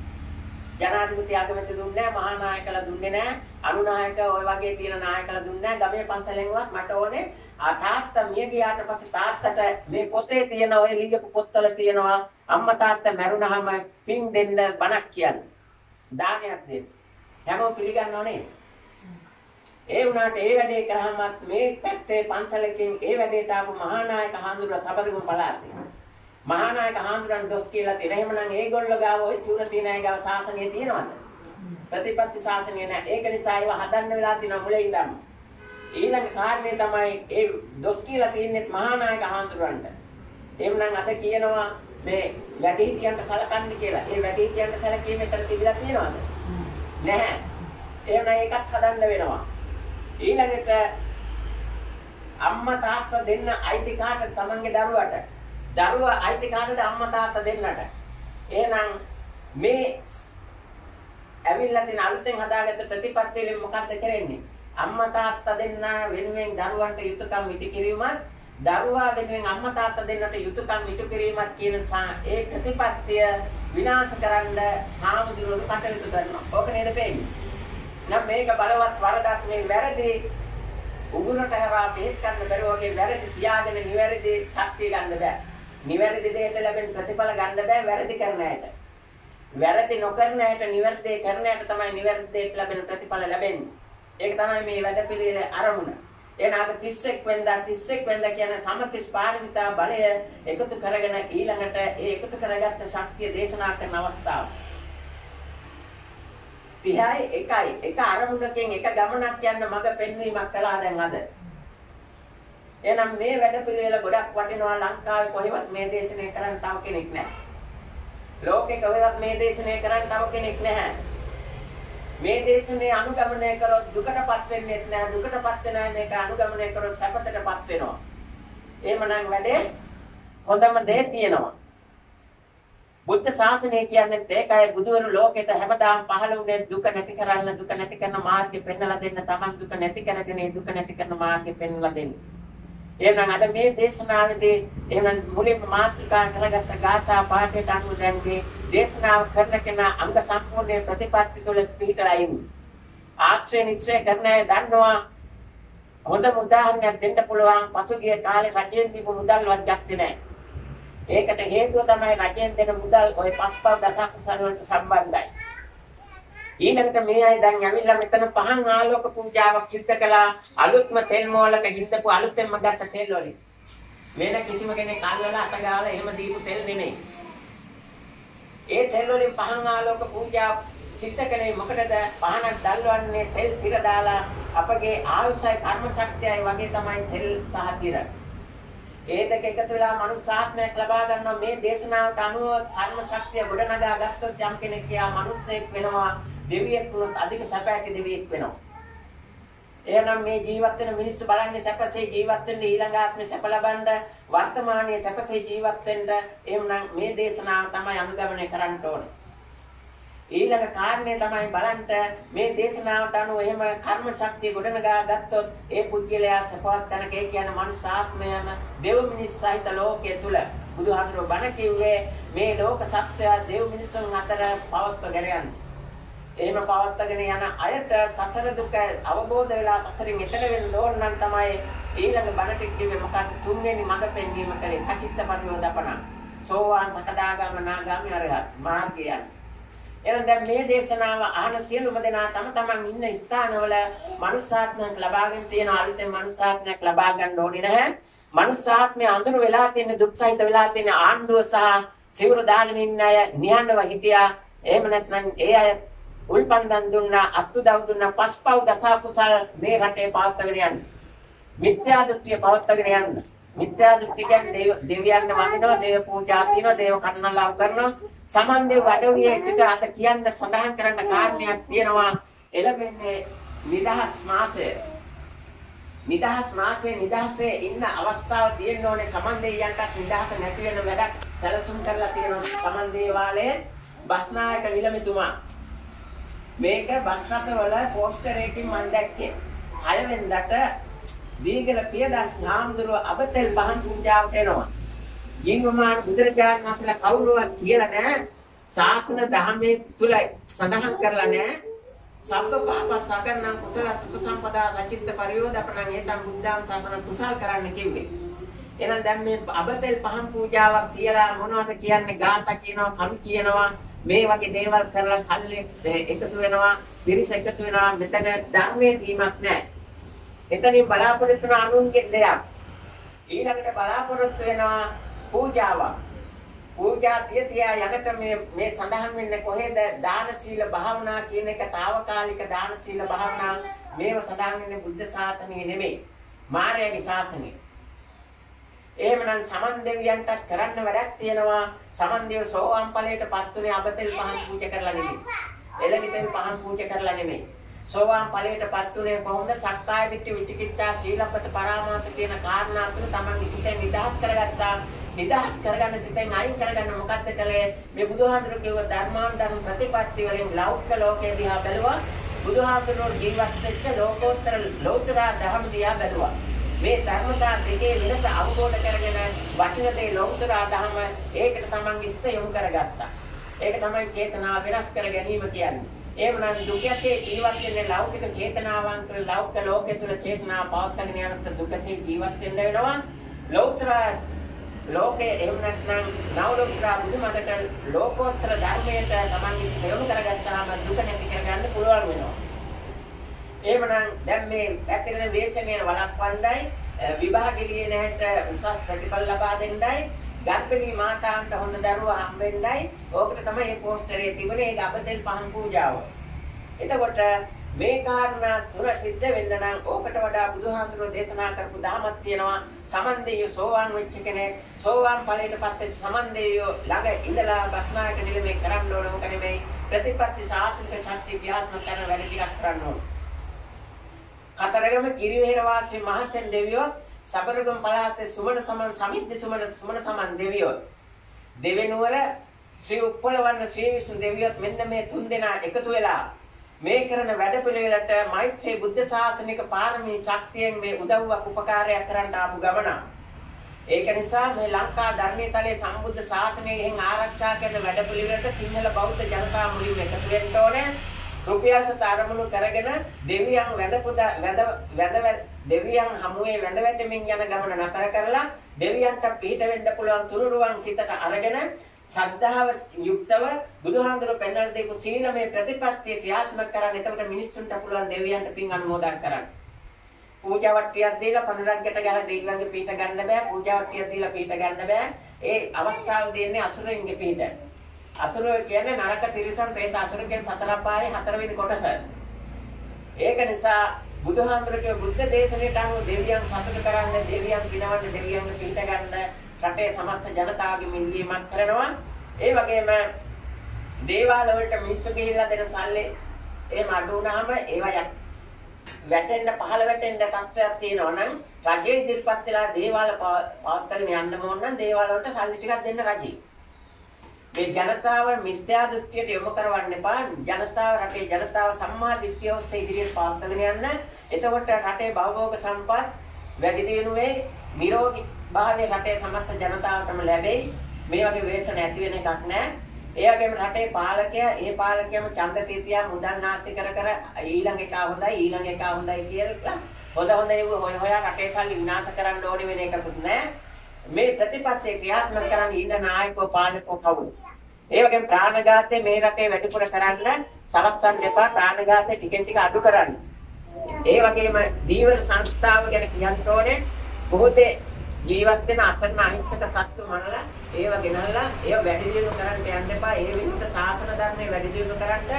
ජනාධිපති අගමැති දුන්නේ නැහැ, මහා නායකලා දුන්නේ නැහැ, අනුනායක ඔය වගේ තියෙන නායකලා දුන්නේ නැහැ. ගමේ පන්සලෙන්වත් මට ඕනේ තාත්තා මිය ගියාට පස්සේ තාත්තට මේ පොතේ තියෙන ඔය ලියපු පොත්වල තියෙනවා අම්මා තාත්තා මැරුණාම පින් දෙන්න බණක් කියන්නේ. දානයක් දෙන්න. හැමෝම පිළිගන්නව නේද? ඒ වුණාට ඒ වැඩේ කරාමත් මේ පැත්තේ පන්සලකින් ඒ වැඩේට ආපු මහා නායක හාමුදුරුවෝ සබරගම පළාතේ මහා නායක හාමුදුරන් දොස් කියලා තියෙන. එහෙමනම් ඒගොල්ලෝ ගාව ওই සිවුර තියෙන අය ගාව සාසනය තියෙනවද? ප්‍රතිපත්ති සාසනය නැහැ. ඒක නිසා ඒව හදන්න වෙලා තියෙනවා මුලින් ඉඳන්. ඊළඟ කාරණේ තමයි ඒ දොස් කියලා තියෙන්නේ මහා නායක හාමුදුරන්ට. එහෙමනම් අද කියනවා මේ වැඩිහිටියන්ට සලකන්න කියලා. ඒ වැඩිහිටියන්ට සැලකීම විතර තිබිලා තියෙනවද? නැහැ. එහෙනම් ඒකත් හදන්න වෙනවා. ඊළඟට අම්මා තාත්තා දෙන්න අයිති කාට තමන්ගේ දරුවට? දරුවා අයිති කාටද? අම්මා තාත්තා දෙන්නට. එහෙනම් මේ ඇවිල්ලා තියෙන අලුතෙන් හදාගත්ත ප්‍රතිපත්තිවලින් මොකක්ද කරන්නේ? අම්මා තාත්තා දෙන්න වෙනුවෙන් දරුවන්ට යුතුයකම් ඉටු කිරීමත් දරුවා වෙනුවෙන් අම්මා තාත්තා දෙන්නට යුතුයකම් ඉටු කිරීමත් කියන ඒ ප්‍රතිපත්තිය විනාශ කරන්න හාමුදුරුවෝ කටයුතු කරනවා. ඕක නේද පෙන්නේ? නම් මේක බලවත් වරදක්. මේ වැරදි උගුරට හරහා බෙහෙත් ගන්න බැරි වගේ වැරදි තියාගෙන නිවැරදි ශක්තිය ගන්න බෑ. නිවැරදි දෙයට ලැබෙන ප්‍රතිඵල ගන්න බෑ වැරදි කරන අයට. වැරදි නොකරන අයට නිවැරදි කරන අයට තමයි නිවැරදි දෙයට ලැබෙන ප්‍රතිඵල ලැබෙන්නේ. ඒක තමයි මේ වැඩපිළිවෙලේ අරමුණ. එහෙනම් අද 31 වෙනිදා කියන්නේ සමතිස් පාරමිතා බලය එකතු කරගෙන ඊළඟට ඒ එකතු කරගත්ත ශක්තිය දේශනා කරන අවස්ථාව. 30යි 1යි එක අරමුණකින් එක ගමනක් යන්න මඟ පෙන්වීමක් කළා දැන් අද. එහෙනම් මේ වැඩ පිළිවෙල ගොඩක් වටිනවා ලංකාවේ කොහෙවත් මේ දේශනය කරන්න තව කෙනෙක් නැහැ. ලෝකේ කොහෙවත් මේ දේශනය කරන්න තව කෙනෙක් නැහැ. මේ දේශනේ අනුගමනය කරොත් දුකටපත් වෙන්නේ නැහැ. දුකටපත් වෙනා මේක අනුගමනය කරොත් සැපතටපත් වෙනවා. එහෙමනම් වැඩේ හොඳම දේ තියෙනවා. බුද්ධ ශාසනය කියන්නේ ඒකයි බුදුවරු ලෝකෙට හැමදාම පහළ වුණේ දුක නැති කරන්න දුක නැති කරන මාර්ගය පෙන්වලා දෙන්න තමන් දුක නැති කරගෙන දුක නැති කරන මාර්ගය පෙන්වලා දෙන්න. එහෙනම් අද මේ දේශනාවේදී එහෙනම් මුලින්ම මාතෘකා කරගත්ත ගාථා පාඨයට අනුව දැන් මේ දේශනාව කරන කෙනා අංග සම්පූර්ණ ප්‍රතිපත්ති තුළ පිළිතලා ඉන්නේ. ආශ්‍රය නිශ්චය කරන අය දන්නවා හොඳ උදාහරණයක් දෙන්න පුළුවන් පසුගිය කාලේ රජයෙන් දීපු මුදල්වත් ගත්තේ නැහැ. ඒකට හේතුව තමයි රජයෙන් දෙන මුදල් ඔය පස්පව් දසකුසල වලට සම්බන්ධයි. ඊළඟට මේ අය දැන් ඇවිල්ලා මෙතන පහන් ආලෝක පූජාවක් සිද්ධ කළා අලුත්ම තෙල් මෝලක හිටපු අලුතෙන්ම ගත්ත තෙල් වලින්. මේන කිසිම කෙනෙක් අල්ලලා අතගාලා එහෙම දීපු තෙල් නෙමෙයි. ඒ තෙල් වලින් පහන් ආලෝක පූජා සිද්ධ කළේ මොකටද? පහනක් දැල්වන්නේ තෙල් තිර දාලා අපගේ ආයුෂයි කර්ම ශක්තියයි වගේ තමයි තෙල් සහ තිර. ඒ දෙක එකතු වෙලා මනුෂ්‍යාත්මයක් ලබා ගන්නවා. මේ දේශනාවට අනුව කර්ම ශක්තිය ගොඩනගා ගත්තොත් යම් කෙනෙක් කියා මනුස්සයෙක් වෙනවා. දෙවියෙක් වුණොත් අධික සැප ඇති දෙවියෙක් වෙනවා. එහෙනම් මේ ජීවත් වෙන මිනිස්සු බලන්නේ සැපසේ ජීවත් වෙන්න ඊළඟ ආත්මේ සැප ලබන්න වර්තමානයේ සැපසේ ජීවත් වෙන්න. එහෙනම් මේ දේශනාව තමයි අනුගමනය කරන්න ඕනේ. ඊළඟ කාරණේ තමයි බලන්න මේ දේශනාවට අනුව එහෙම කර්ම ශක්තිය ගොඩනගා ගත්තොත් ඒ පුද්ගලයා සපවත් තැනක ඒ කියන්නේ මනුස්ස ආත්මයම දෙව් මිනිස් සහිත ලෝකයේ තුල බුදුහාමුදුරුවෝ බණ කිව්වේ මේ ලෝක සත්‍යය දෙව් මිනිසුන් අතර පවත්වගෙන යන්න. එහෙම පවත්වාගෙන යන අයට සසර දුක අවබෝධ වෙලා සසරින් එතර වෙන්න ඕන නම් තමයි ඊළඟ බණට කිව්වේ මොකක්ද තුන්වෙනි මඟ පෙන්වීම කලේ සචිත්ත පරිවර්තපණ සෝවාන් සකදාගාම නාගාමී අරහත් මාර්ගය. එහෙනම් දැන් මේ දේශනාව අහන සියලුම දෙනා තම තමන් ඉන්න ස්ථානවල මනුෂ්‍යාත්මයක් ලබාගෙන තියෙන අලුතෙන් මනුෂ්‍යාත්මයක් ලබා ගන්න ඕනේ නැහැ. මනුෂ්‍යාත්මය අඳුර වෙලා තියෙන දුක් සහිත වෙලා තියෙන ආණ්ඩුව සහ සිවුරු දාගෙන ඉන්න අය නිහඬව හිටියා. එහෙම නැත්නම් ඒ අය උල්පන්දන් දුන්නා අත්උදව් දුන්නා පස්පව් දසා කුසල් මේ රටේ පවත්වාගෙන යන්න. මිත්‍යා දෘෂ්ටිය පවත්වාගෙන යන්න. මිත්‍යා දෘෂ්ටි කියන්නේ දෙවියන්ට වඳිනවා, දේව පූජා කරනවා, දේව කන්නලාව කරනවා. සමන් දේව අඩවියේ සිට අත කියන්න සඳහන් කරන්න කාරණයක් තියෙනවා. එළඹෙන්නේ නිදහස් මාසය. නිදහස් මාසයේ නිදහසේ ඉන්න අවස්ථාව තියෙන්න ඕනේ. සමන් දෙවියන්ටත් නිදහස නැති වෙන වැඩක් සැලසුම් කරලා තියෙනවා. සමන් දේවාලයේ බස්නායක නිලමෙතුමා මේක බස් රථවල පෝස්ටර් එකකින් මම දැක්කේ 6 වෙනිදාට දීගල පියදාස් හාමුදුරුව අබතෙල් පහන් පූජාවට එනවා. ජීවමාන බුදුරජාණන් වහන්සේලා කවුරුවත් කියලා නැහැ. ශාසන ධර්මයේ තුල සඳහන් කරලා නැහැ. සබ්බ පාපස් සකරණං කුසල සුඛ සම්පදා සචිත්ත පරියෝදපණං ඒතං බුද්ධාං සාසන කුසල් කරන්න කිව්වේ. එහෙනම් දැන් මේ අබතෙල් පහන් පූජාවක් තියලා මොනවද කියන්නේ? ගාථා කියනවා, කවි කියනවා. මේ වගේ දේවල් කරලා සල්ලි එකතු වෙනවා, පිරිස එකතු වෙනවා. මෙතන ධර්මයේ තීමක් නැහැ. එතනින් බලාපොරොත්තු වෙන අනුන්ගේ දෙයක්. ඊළඟට බලාපොරොත්තු වෙනවා පූජාවක්. පූජා තියා යකට මේ සඳහන් වෙන්නේ කොහෙද? දාන සීල භාවනා කියන එක తాවකාලික දාන සීල භාවනා. මේව සඳහන් වෙන්නේ බුද්ධ ශාසනයේ නෙමෙයි. මායාවේ ශාසනයේ. එහෙමනම් සමන් දෙවියන්ට කරන්න වැඩක් තියෙනවා. සමන් දේව සෝවාන් ඵලයටපත් උනේ අබතෙල් පහන් පූජා කරලා නෙමෙයි. එළනිතෙල් පහන් පූජා කරලා නෙමෙයි. සෝවාන් ඵලයටපත් උනේ කොහොමද? සක්කාය දිට්ඨි විචිකිච්ඡා සීලපත පරාමාස කියන කාරණා තුන තමන්ගේ සිතෙන් නිදහස් කරගත්තා. නිදහස් කරගන්න සිතෙන් අයින් කරගන්න මොකද්ද කළේ? මේ බුදුහාමුදුරු කිව්ව ධර්මානුධර්ම ප්‍රතිපත්ති වලින් ලෞකික ලෝකේ දිහා බැලුවා. බුදුහාමුදුරු ජීවත් වෙච්ච ලෝකෝත්තර ලෞතර ධර්ම දිහා බැලුවා. මේ ධර්මතා දෙකේ වෙනස අවබෝධ කරගෙන වටින දේ ලෞතර ධර්ම ඒකට තමන්ගේ සිත යොමු කරගත්තා. ඒක තමයි චේතනාව වෙනස් කර ගැනීම කියන්නේ. එහෙමනම් දුකසේ ජීවත් වෙන්නේ ලෞකික චේතනාවන් තුළ ලෞකික ලෝකයේ තුළ චේතනාව පවත්වාගෙන යනකොට දුකසේ ජීවත් වෙන්න වෙනවා. ලෞතර ලෝකයේ එහෙම නැත්නම් නවලෝකර බුදුමගට ලෝකෝත්තර ධර්මයට තමන්ගේ සිත යොමු කරගත්තාම දුක නැති කරගන්න පුළුවන් වෙනවා. එහෙමනම් දැන් මේ පැතිරෙන වේශනය වළක්වන්නයි විභාගයේ නැහැට උසස් ප්‍රතිඵල ලබා දෙන්නයි ගර්භණී මාතාන්ට හොඳ දරුවා හම්බෙන්නයි ඕකට තමයි මේ පෝස්ටරේ තිබුණේ ඒක අපතෙල් පහන් පූජාව. එතකොට මේ කාරණා තුන සිද්ධ වෙන්න නම් ඕකට වඩා බුදුහාමුදුරුවෝ දේශනා කරපු ධර්මයක් තියෙනවා. සමන්දේය සෝවාන් වෙච්ච කෙනෙක් සෝවාන් ඵලයටපත් වෙච්ච සමන්දේය ළඟ ඉඳලා බස්නායක නිලමේ කරන්න ඕන ඕක නෙමෙයි. ප්‍රතිපත්ති ශාස්ත්‍රික ශක්තිය ක්‍රියාත්මක කරන වැඩ ටිකක් කරන්න ඕන. කතරගම කිරිවෙහෙර වාසී මහසෙන් දෙවියෝ සබරගම පළාතේ සුමන සමන් සමිද්ද සුමන සමන් දෙවියෝ දෙවෙනුවර ශ්‍රී උප්පලවන්න ශ්‍රී විෂ්ණු දෙවියෝ මෙන්න මේ තුන් දෙනා එකතු වෙලා මේ කරන වැඩපිළිවෙලට මෛත්‍රී බුද්ධ ශාසනික පාරමී ශක්තියෙන් මේ උදව්වක් උපකාරයක් කරන්න ආපු ගමන. ඒක නිසා මේ ලංකා ධර්මීතලයේ සම්බුද්ධ ශාසනයෙන් ආරක්ෂා කරන වැඩපිළිවෙලට සිංහල බෞද්ධ ජනතාව මුලින්ම එකතු වෙන්න ඕනේ. රුපියල් සත අරමුණු කරගෙන දෙවියන් දෙවියන් හමුවේ වැඳ වැටෙමින් යන ගමන නතර කරලා දෙවියන්ට පිහිට වෙන්න පුළුවන් තුනුරුවන් සිතට අරගෙන සද්ධාව යුක්තව බුදුහාමුදුරුවෝ පෙන්වලා දීපු සීලමය ප්‍රතිපත්තිය ක්‍රියාත්මක කරන්න. එතකොට මිනිස්සුන්ට පුළුවන් දෙවියන්ට පින් අනුමෝදන් කරන්න. පූජා වට්ටියක් දීලා පඳුරක්කට ගහලා දෙවියන්ගේ පිහිට ගන්න බෑ. පූජා වට්ටියක් දීලා පිහිට ගන්න බෑ. ඒ අවස්ථාව දෙන්නේ අසුරයන්ගේ පිහිට. අසුරය කියන්නේ නරක තිරිසන් ප්‍රේත අසුර කියන සතර පායේ හතරවෙනි කොටස. ඒක නිසා බුදුහාමුදුරුවෝ බුද්ධ දේශනාවට අනුව දෙවියන් සතුට කරන්නේ දෙවියන් පිනවන්නේ දෙවියන්ගේ පිහිට ගන්න රටේ සමස්ත ජනතාවගේ මිල්ලීමක් කරනවා. ඒ වගේම දේවාල වලට මිනිස්සු ගිහිල්ලා දෙන සල්ලි එහෙම අඩු වුණාම ඒවා වැටෙන්න පහළ වැටෙන්න තත්ත්වයක් තියෙනවා නම් රජයේ ඉදිරිපත් වෙලා දේවාල පවත්වාගෙන යන්න ඕන නම් දේවාල වලට සල්ලි ටිකක් දෙන්න රජය. මේ ජනතාව මිත්‍යා දෘෂ්ටියට යොමු කරවන්න එපා. රටේ ජනතාව සම්මා දිට්ඨිය ඔස්සේ ඉදිරියට පවත්වාගෙන යන්න. එතකොට රටේ භවභෝග සම්පත් වැඩි දියුණුවේ නිරෝගී භාවයේ රටේ සමස්ත ජනතාවටම ලැබෙයි. මේ වගේ වේසන ඇති වෙන එකක් නෑ. ඒ වගේම රටේ පාලකයා පාලකයාම ඡන්ද තීතියා මුදල් නාස්ති කර ඊළඟ එක හොඳයි කියලා හොඳ ඒවා හොයා රටේ සල්ලි විනාශ කරන්න ඕනේ වෙන එකකුත් නෑ. මේ ප්‍රතිපත්තිය ක්‍රියාත්මක කරන්න ඉන්න නායකයෝ පාලකයෝ කවුද? ඒ වගේම ප්‍රාණඝාතය මේ රටේ වැඩිපුර කරන්න සලස්සන්න එපා. ප්‍රාණඝාතය ටිකෙන් ටික අඩු කරන්න. ඒ වගේම දීවර සංස්ථාව ගැන කියන්න ඕනේ. බොහෝ ජීවත් වෙන අසරණ අහිංසක සත්තු මරලා ඒව ගෙනල්ලා ඒව වැඩි දියුණු කරන්න යන්න එපා. ඒ විදිහට ශාසන ධර්මයේ වැඩි දියුණු කරන්න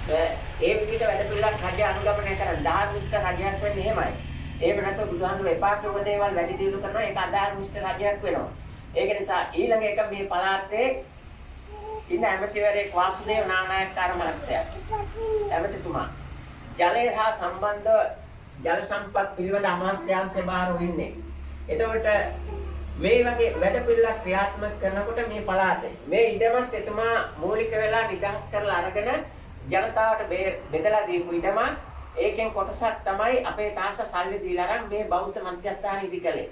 ඒ විදිහට වැඩ පිළිවෙලක් රජය අනුගමනය කරන ධාර්මිෂ්ඨ රජයක් වෙන්නේ එහෙමයි. එහෙම නැත්නම් බුදුහාමුදුරුවෝ එපා කියව දේවල් වැඩි දියුණු කරනවා. ඒක අධාර්මිෂ්ඨ රජයක් වෙනවා. ඒක නිසා ඊළඟ එක මේ පළාතේ ඉන්න ඇමතිවරයෙක් වාසුදේව නානායක්කාර මහත්තයා. ඇමතිතුමා ජලය හා සම්බන්ධ ජල සම්පත් පිළිවෙල අමාත්‍යාංශේ බාරව ඉන්නේ. එතකොට මේ වගේ වැඩ පිළිවෙලක් ක්‍රියාත්මක කරනකොට මේ පළාතේ මේ ඉඩමත් එතුමා මූලික වෙලා නිදහස් කරලා අරගෙන ජනතාවට බෙදලා දීපු ඉඩම. ඒකෙන් කොටසක් තමයි අපේ තාත්තා සල්ලි දීලා අරන් මේ බෞද්ධ මධ්‍යස්ථාන ඉදි කළේ.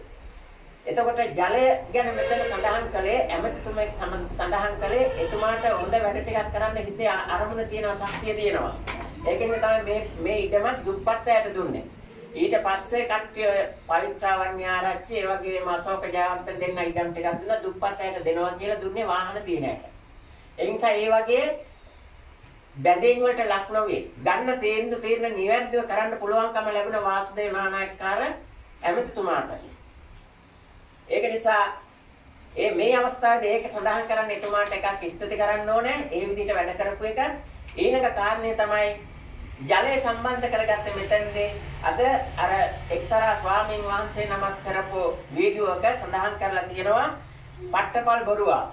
එතකොට ජලය ගැන මෙතන සඳහන් කළේ ඇමතිතුමෙක් සඳහන් කළේ එතුමාට හොඳ වැඩ ටිකක් කරන්න හිතේ අරමුණ තියෙනවා, ශක්තිය තියෙනවා. ඒකෙන් තමයි මේ ඉඩමත් දුප්පත්යට දුන්නේ. ඊට පස්සේ කට්ටිය පවිත්‍රාවන්‍ය ආරච්චි ඒ වගේම අශෝක ජයවර්ධන දෙන්න ඉඩම් ටිකක් දුන්නා. දුප්පත්යට දෙනවා කියලා දුන්නේ වාහන තියෙන එක. ඒ නිසා ඒ වගේ බැඳීම් වලට ලක් නොවේ. ගන්න තීරණ නිවැරදිව කරන්න පුළුවන්කම ලැබුණ වාසුදේව නානායක්කාර ඇමතිතුමාට. ඒක නිසා මේ අවස්ථාවේදී ඒක සඳහන් කරන්න එතුමාට එකක් ස්තුති කරන්න ඕනේ. ඒ විදිහට වැඩ කරපු එක. ඊළඟ කාරණේ තමයි ජලය සම්බන්ධ කරගත්තේ මෙතනදී අද අර එක්තරා ස්වාමීන් වහන්සේ නමක් කරපු වීඩියෝ එක සඳහන් කරලා තියෙනවා පට්ටපල් බොරුවා.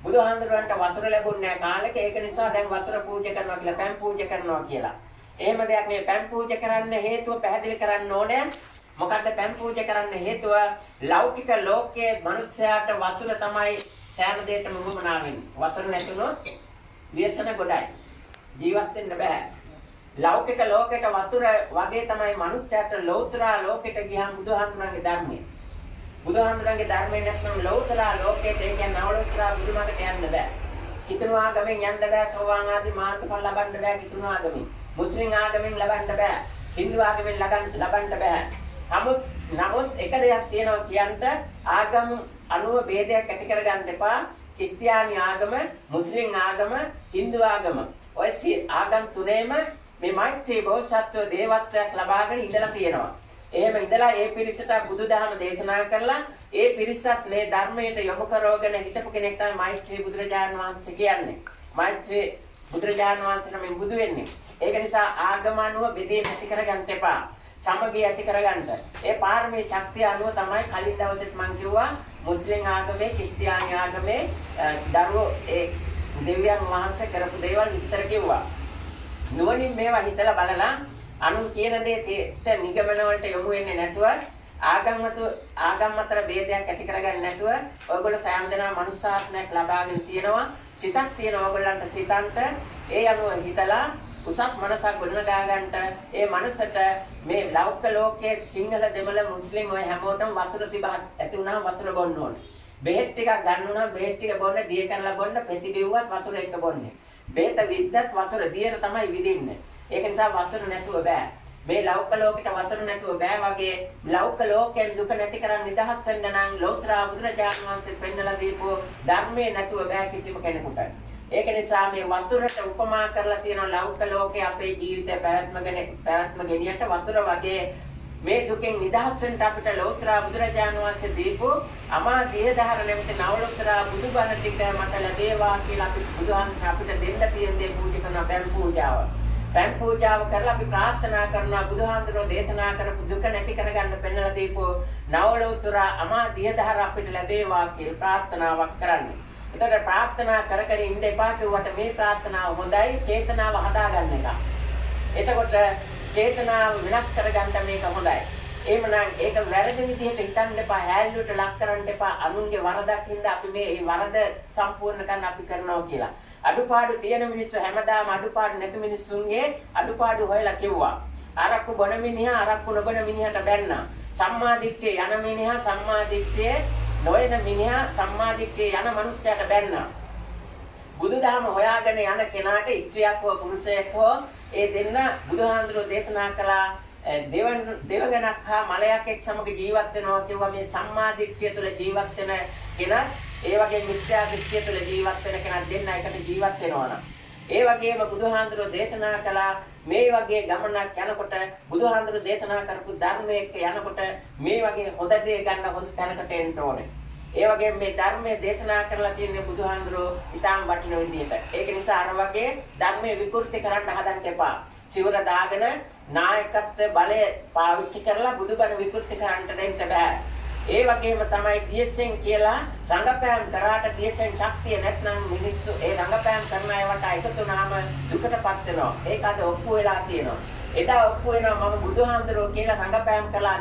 බුදුහාමුදුරන්ට වතුර ලැබුණේ නැහැ කාලෙක. ඒක නිසා දැන් වතුර පූජා කරනවා කියලා පැන් පූජා කරනවා කියලා. එහෙම දෙයක් නෙවෙයි. පැන් පූජා කරන්න හේතුව පැහැදිලි කරන්න ඕනේ. මොකද්ද පැන් පූජා කරන්න හේතුව? ලෞකික ලෝකයේ මිනිස්යාට වතුර තමයි සෑම දෙයකම උවමනා වෙන්නේ. වතුර නැතුනොත් ව්‍යසන ගොඩයි. ජීවත් වෙන්න බෑ. ලෞකික ලෝකයට වතුර වගේ තමයි මිනිස්යාට ලෞතර ලෝකයට ගියහම බුදුහාමුදුරන්ගේ ධර්මය. බුදුහාමුදුරන්ගේ ධර්මය නැත්නම් ලෞතර ලෝකයට ඒ කියන්නේ නවලෝතර බුදුමකට යන්න බෑ. කිතුණු ආගමෙන් යන්න බෑ. සෝවාන් ආදී මාර්ගඵල ලබන්න බෑ කිතුණු ආගමෙන්. මුස්ලිම් ආගමෙන් ලබන්න බෑ. හින්දු ආගමෙන් ලබන්න බෑ. නමුත් එක දෙයක් තියෙනවා කියන්න ආගම් අනුව ભેදයක් ඇති කරගන්න එපා. ක්‍රිස්තියානි ආගම, මුස්ලිම් ආගම, හින්දු ආගම ඔය ආගම් තුනේම මේ මෛත්‍රී බෝසත්ව දේවත්වයක් ලබාගෙන ඉඳලා තියෙනවා. එහෙම ඉඳලා ඒ පිරිසට බුදුදහම දේශනා කරලා ඒ පිරිසත් මේ ධර්මයට යොමු කරවගෙන හිටපු කෙනෙක් තමයි මෛත්‍රී බුදුරජාණන් වහන්සේ කියන්නේ. මෛත්‍රී බුදුරජාණන් වහන්සේ නම් බුදු වෙන්නේ. ඒක නිසා ආගම අනුව බෙදීම ඇති කරගන්න එපා. සමගිය ඇති කරගන්න. ඒ පාරමී ශක්තිය අනුව තමයි කලින් දවසෙත් මම කිව්වා මුස්ලිම් ආගමේ, ක්‍රිස්තියානි ආගමේ දරුවෝ ඒ දෙවියන් වහන්සේ කරපු දේවල් විස්තර කිව්වා. නුවණින් මේවා හිතලා බලලා අනුන් කියන දේට නිගමන වලට යොමු වෙන්නේ නැතුව ආගම් අතර ભેදයක් ඇති කරගන්න නැතුව ඔයගොල්ලෝ සෑම දෙනා මනුස්සාත්මයක් ලබාගෙන තියෙනවා. සිතක් තියෙන ඔයගොල්ලන්ට සිතන්ට ඒ අනුව හිතලා උසස් මනසක් ගොඩනගා ගන්නට ඒ මනසට මේ ලෞකික ලෝකයේ සිංහල දෙමළ මුස්ලිම් ඔය හැමෝටම වතුර තිබහ ඇති වුණාම වතුර බොන්න ඕනේ. බෙහෙත් ටිකක් ගන්න උනා බෙහෙත් ටික බොන්න දිය කරලා බොන්න පෙති බිව්වත් වතුර එක බොන්නේ. බෙහෙත විද්දත් වතුර දියර තමයි විදින්නේ. ඒක නිසා වතුර නැතුව බෑ. මේ ලෞකික ලෝකෙට වතුර නැතුව බෑ වගේ ලෞකික ලෝකයෙන් දුක නැති කරන් නිදහස් වෙන්න නම් ලෞතර බුදුරජාණන් වහන්සේ පෙන්නලා දීපු ධර්මයේ නැතුව බෑ කිසිම කෙනෙකුට. ඒක නිසා මේ වතුරට උපමා කරලා තියෙන ලෞකික ලෝකයේ අපේ ජීවිතය පැවැත්ම ගෙනියන්න වතුර වගේ මේ දුකෙන් නිදහස් වෙන්න අපිට ලෞතර බුදුරජාණන් වහන්සේ දීපු අමා දියදහර නැමැති නවලෝතර බුදුබණ ටික මට ලැබේවා කියලා අපි බුදුහාමුදුරන් අපිට දෙන්න තියෙන දේ පූජා කරන බැම් පූජාව. බැම් පූජාව කරලා අපි ප්‍රාර්ථනා කරනවා බුදුහාමුදුරෝ දේශනා කරපු දුක නැති කරගන්න පෙන්වලා දීපු නවලෝතර අමා දියදහර අපිට ලැබේවා කියලා ප්‍රාර්ථනාවක් කරන්නේ. එතකොට ප්‍රාර්ථනා කර කර ඉන්න එපා කිව්වට මේ ප්‍රාර්ථනාව හොඳයි චේතනාව හදාගන්න එක. එතකොට චේතනාව විනාශ කරගන්න මේක හොඳයි. එහෙමනම් ඒක වැරදි විදිහට හිතන්න එපා, හැල්ලුවට ලක් කරන්න එපා. අනුන්ගේ වරදක් හින්දා අපි මේ වරද සම්පූර්ණ කරන්න අපි කරනවා කියලා. අඩුපාඩු තියෙන මිනිස්සු හැමදාම අඩුපාඩු නැති මිනිස්සුන්ගේ අඩුපාඩු හොයලා කිව්වා. අරක්කු බොන මිනිහා අරක්කු නොබොන මිනිහට බැන්නා. සම්මා දිට්ඨිය යන මිනිහා සම්මා දිට්ඨියේ නොයන මිනිහා සම්මාදිට්ඨිය යන මනුස්සයාට බැන්නා. බුදුදහම හොයාගෙන යන කෙනාට ස්ත්‍රියක් හෝ පුරුෂයෙක් හෝ ඒ දෙන්න බුදුහාමුදුරුවෝ දේශනා කළා දෙවගණක් හා මලයක් එක්ක සමග ජීවත් වෙනවා කියුවා. මේ සම්මාදිට්ඨිය තුළ ජීවත් වෙන කෙනා ඒ වගේ මිත්‍යා දිට්ඨිය තුළ ජීවත් වෙන කෙනා දෙන්න එකට ජීවත් වෙනවා නම් ඒ වගේම බුදුහාමුදුරුවෝ දේශනා කළා මේ වගේ ගමනක් යනකොට බුදුහාමුදුරුවෝ දේශනා කරපු ධර්මයේ එක්ක යනකොට මේ වගේ හොඳ දේ ගන්න හොඳ තැනකට එන්න ඕනේ. ඒ වගේම මේ ධර්මයේ දේශනා කරලා තියෙන බුදුහාමුදුරුවෝ ඊටාම් වටින විදිහට. ඒක නිසා අර වගේ ධර්මයේ විකෘති කරන්න හදන්න එපා. සිවුර දාගෙන නායකත්ව බලය පාවිච්චි කරලා බුදුබණ විකෘති කරන්න දෙන්න බෑ. ඒ වගේම තමයි දියසෙන් කියලා රංගපෑම් කරාට දියසෙන් ශක්තිය නැත්නම් මිනිස්සු ඒ රංගපෑම් කරන අයට එකතු වුණාම දුකටපත් වෙනවා. ඒක අද ඔප්පු වෙලා තියෙනවා. එදා ඔප්පු වෙනවා මම බුදුහාමුදුරුවෝ කියලා රංගපෑම් කළා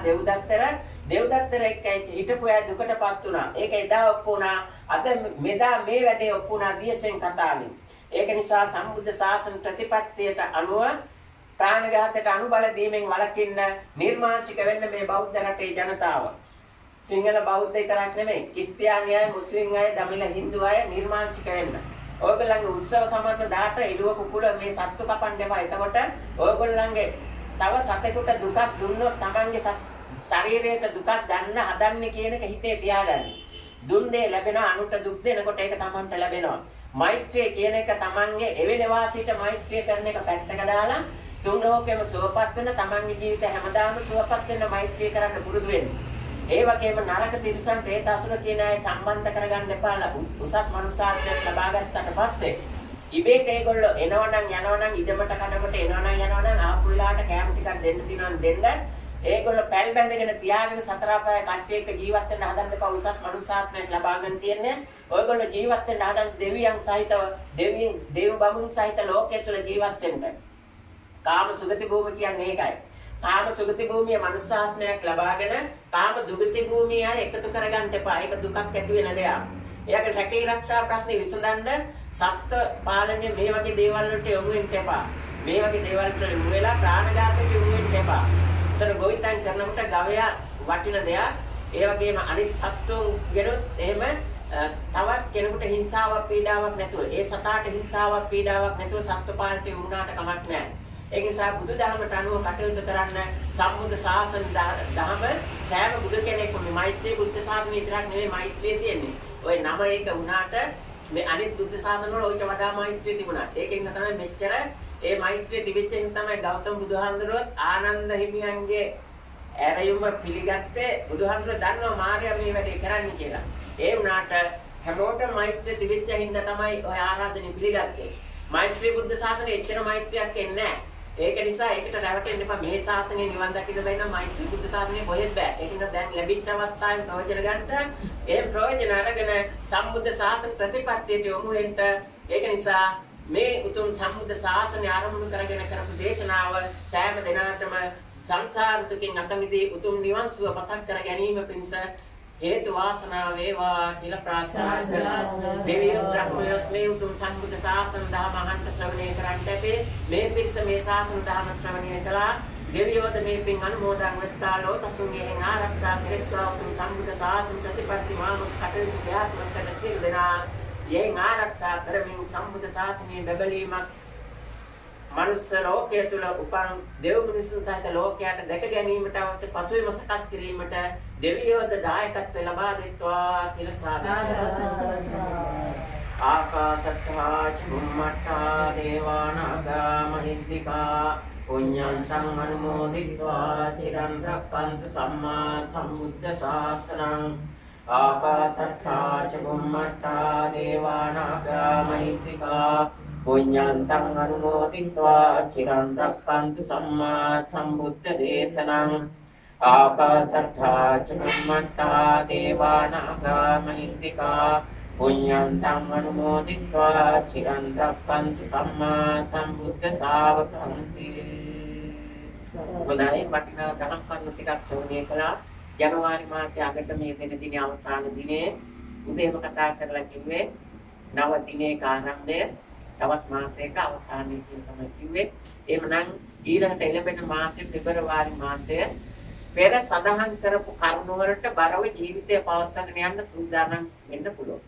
දෙව්දත්තර එක්ක හිටපු අය දුකටපත් වුණා. ඒක එදා ඔප්පු වුණා. අද මෙදා මේ වැඩේ ඔප්පු වුණා දියසෙන් කතාවෙන්. ඒක නිසා සම්බුද්ධ ශාසන ප්‍රතිපත්තියට අනුව ප්‍රාණඝාතයට අනුබල දීමෙන් වළකින්න නිර්මාංශික වෙන්න මේ බෞද්ධ රටේ ජනතාව. සිංහල බෞද්ධ විතරක් නෙමෙයි ක්‍රිස්තියානි අය, මුස්ලිම් අය, දමිළ හින්දු අය නිර්මාංශික වෙන්න. ඔයගොල්ලන්ගේ උත්සව සමරන දාට එළුව කුකුල මේ සත්තු කපන්න එපා. එතකොට ඔයගොල්ලන්ගේ තව සතෙකුට දුකක් දුන්නොත් Tamanගේ ශරීරයට දුකක් ගන්න හදන්නේ කියන එක හිතේ තියාගන්න. දුන් දේ ලැබෙනවා අනුන්ට දුක් දෙනකොට ඒක Tamanට ලැබෙනවා. මෛත්‍රිය කියන එක Tamanගේ එවෙල වාසීට මෛත්‍රිය කරන එක පැත්තක දාලා තුන් ලෝකෙම සුවපත් වෙන Tamanගේ ජීවිතය හැමදාම සුවපත් වෙන්න මෛත්‍රිය කරන්න පුරුදු වෙන්න. ඒ වගේම නරක තිරිසන් പ്രേත අසුර කියන අය සම්බන්ධ කරගන්න එපා. උසස් මනුෂ්‍යාත්මයක් ලබා ගත්තට පස්සේ ඉබේට ඒගොල්ලෝ එනවනම් යනවනම් ඉදමට කඩමට එනවනම් යනවනම් ආපු වෙලාවට කෑම ටිකක් දෙන්න තියනවා දෙන්න. ඒගොල්ලෝ පැල් බැඳගෙන තියාගෙන සතර අපාය කට්ටියක ජීවත් වෙන්න හදන්න එපා. උසස් මනුෂ්‍යාත්මයක් ලබා ගන්න තියන්නේ. ඔයගොල්ලෝ ජීවත් වෙන්න හදන දෙවියන් සහිතව දේව බමුණු සහිත ලෝකයේ තුල ජීවත් වෙන්න. කාම සුගති භූමිය කියන්නේ ඒකයි. කාම සුගති භූමිය මනුෂ්‍යාත්මයක් ලබාගෙන කාම දුගති භූමිය එකතු කරගන්න එපා. ඒක දුකක් ඇති වෙන දෙයක්. එයාගේ රැකී ආරක්ෂා ප්‍රශ්නේ විසඳන්න සත්ත්ව පාලනය මේ වගේ දේවල් වලට යොමු වෙන්න එපා. මේ වගේ දේවල් වලට යොමු වෙලා ප්‍රාණඝාතයට යොමු වෙන්න එපා. උතන ගොවිතැන් කරනකොට ගවයා වටින දෙයක්. ඒ වගේම අනිත් සත්තුන් ගෙනොත් එහෙම තවත් කෙනෙකුට හිංසාවක් පීඩාවක් නැතුව ඒ සතාට හිංසාවක් පීඩාවක් නැතුව සත්ත්ව පාලනයට වුණාට කමක් නැහැ. ඒ නිසා බුදුදහමට අනුව කටයුතු කරන්න සම්බුද්ධ ශාසන දහම සෑම බුදු කෙනෙක්ම මේ මෛත්‍රී බුද්ධ ශාසනය විතරක් නෙවෙයි මෛත්‍රිය තියෙන්නේ. ওই නම එක වුණාට මේ අනිත් බුද්ධ ශාසන වල ඊට වඩා මෛත්‍රිය තිබුණා. ඒකෙන් තමයි මෙච්චර ඒ මෛත්‍රිය තිබෙච්චෙන් තමයි ගෞතම බුදුහාමුදුරුවෝ ආනන්ද හිමියන්ගේ ඇරයුම පිළිගත්තේ. බුදුහාමුදුරුවෝ දන්නවා මාර්යා මේ වැඩේ කරන්නේ කියලා. ඒ වුණාට හැමෝටම මෛත්‍රිය තිබෙච්ච හින්දා තමයි ඔය ආරාධනෙ පිළිගත්තේ. මෛත්‍රී බුද්ධ ශාසනයේ එච්චර මෛත්‍රියක් එන්නේ නැහැ. ඒක නිසා ඒකට රැවටෙන්න එපා. මේ ශාසනයේ නිවන් දකින්න බැරි නම් මෛත්‍රී බුද්ධ ශාසනයේ කොහෙත් බෑ. ඒක නිසා දැන් ලැබිච්ච අවස්ථාවෙන් ප්‍රයෝජන ගන්න. ඒ ප්‍රයෝජන අරගෙන සම්බුද්ධ ශාසන ප්‍රතිපත්තියට යොමු වෙන්න. ඒක නිසා මේ උතුම් සම්බුද්ධ ශාසනය ආරම්භ කරගෙන කරපු දේශනාව සෑම දිනකටම සංසාර දුකින් අත මිදී උතුම් නිවන් සුව පතක් කර ගැනීම පිණිස හේතු වාසනා වේවා කියලා ප්‍රාර්ථනා කරනවා. දෙවියන් බ්‍රහ්මයන් මේ උතුම් සම්බුද්ධ ශාසන දහම අහන්ත ශ්‍රවණය කරන්ට ඇතේ. මේ පිරිස මේ ශාසන දහම ශ්‍රවණය කළා. දෙවියෝද මේ පින් අනුමෝදන් වෙත්තාලෝ සතුන්ගෙන් ආරක්ෂා කෙරෙත්වා උතුම් සම්බුද්ධ ශාසන ප්‍රතිපත්ති මානුත් කටයුතු ක්‍රියාත්මක කරන සියලු දෙනා යෙන් ආරක්ෂා කරමින් සම්බුද්ධ ශාසනයේ බබලීමක් මනුස්ස ලෝකයේ තුල උපන් දෙව් මිනිසුන් සහිත ලෝකයට දැක ගැනීමට අවශ්‍ය පසුබිම සකස් කිරීමට දෙවියෝද දායකත්ව ලබා දෙත්වා කියලා සාදු. ආකාශත්තා චුම්මත්තා දේවානාගා මහිද්దికා පුඤ්ඤන්තං අනුමෝදිत्वा චිරන් රක්ඛන්තු සම්මා සම්බුද්ධ ශාසනං. ආකාශත්තා චුම්මත්තා දේවානාගා මහිද්దికා පුඤ්ඤන්තං අනුමෝදිत्वा චිරන් රක්ඛන්තු සම්මා සම්බුද්ධ දේශනං. ආකාශත්තා චුම්මත්තා දේවානාගා මහිද්దికා පුඤ්ඤන්තං අනුමෝදිत्वा චිරන් රක්ඛන්තු සම්මා සම්බුද්ධ ශාවකං. හොඳයි, වටිනා දහම් කරුණු ටිකක් ශ්‍රවණය කළා. ජනවාරි මාසයේ අගට මේ වෙන දිනේ අවසාන දිනේ උදේම කතා කරලා කිව්වේ නව දිනේක ආරම්භය තවත් මාසයක අවසානයේ කියලා තමයි කිව්වේ. එහෙමනම් ඊළඟට එළඹෙන මාසෙ පෙබරවාරි මාසය පෙර සඳහන් කරපු කරුණු වලට බරව ජීවිතය පවත්වාගෙන යන්න සූදානම් වෙන්න පුළුවන්.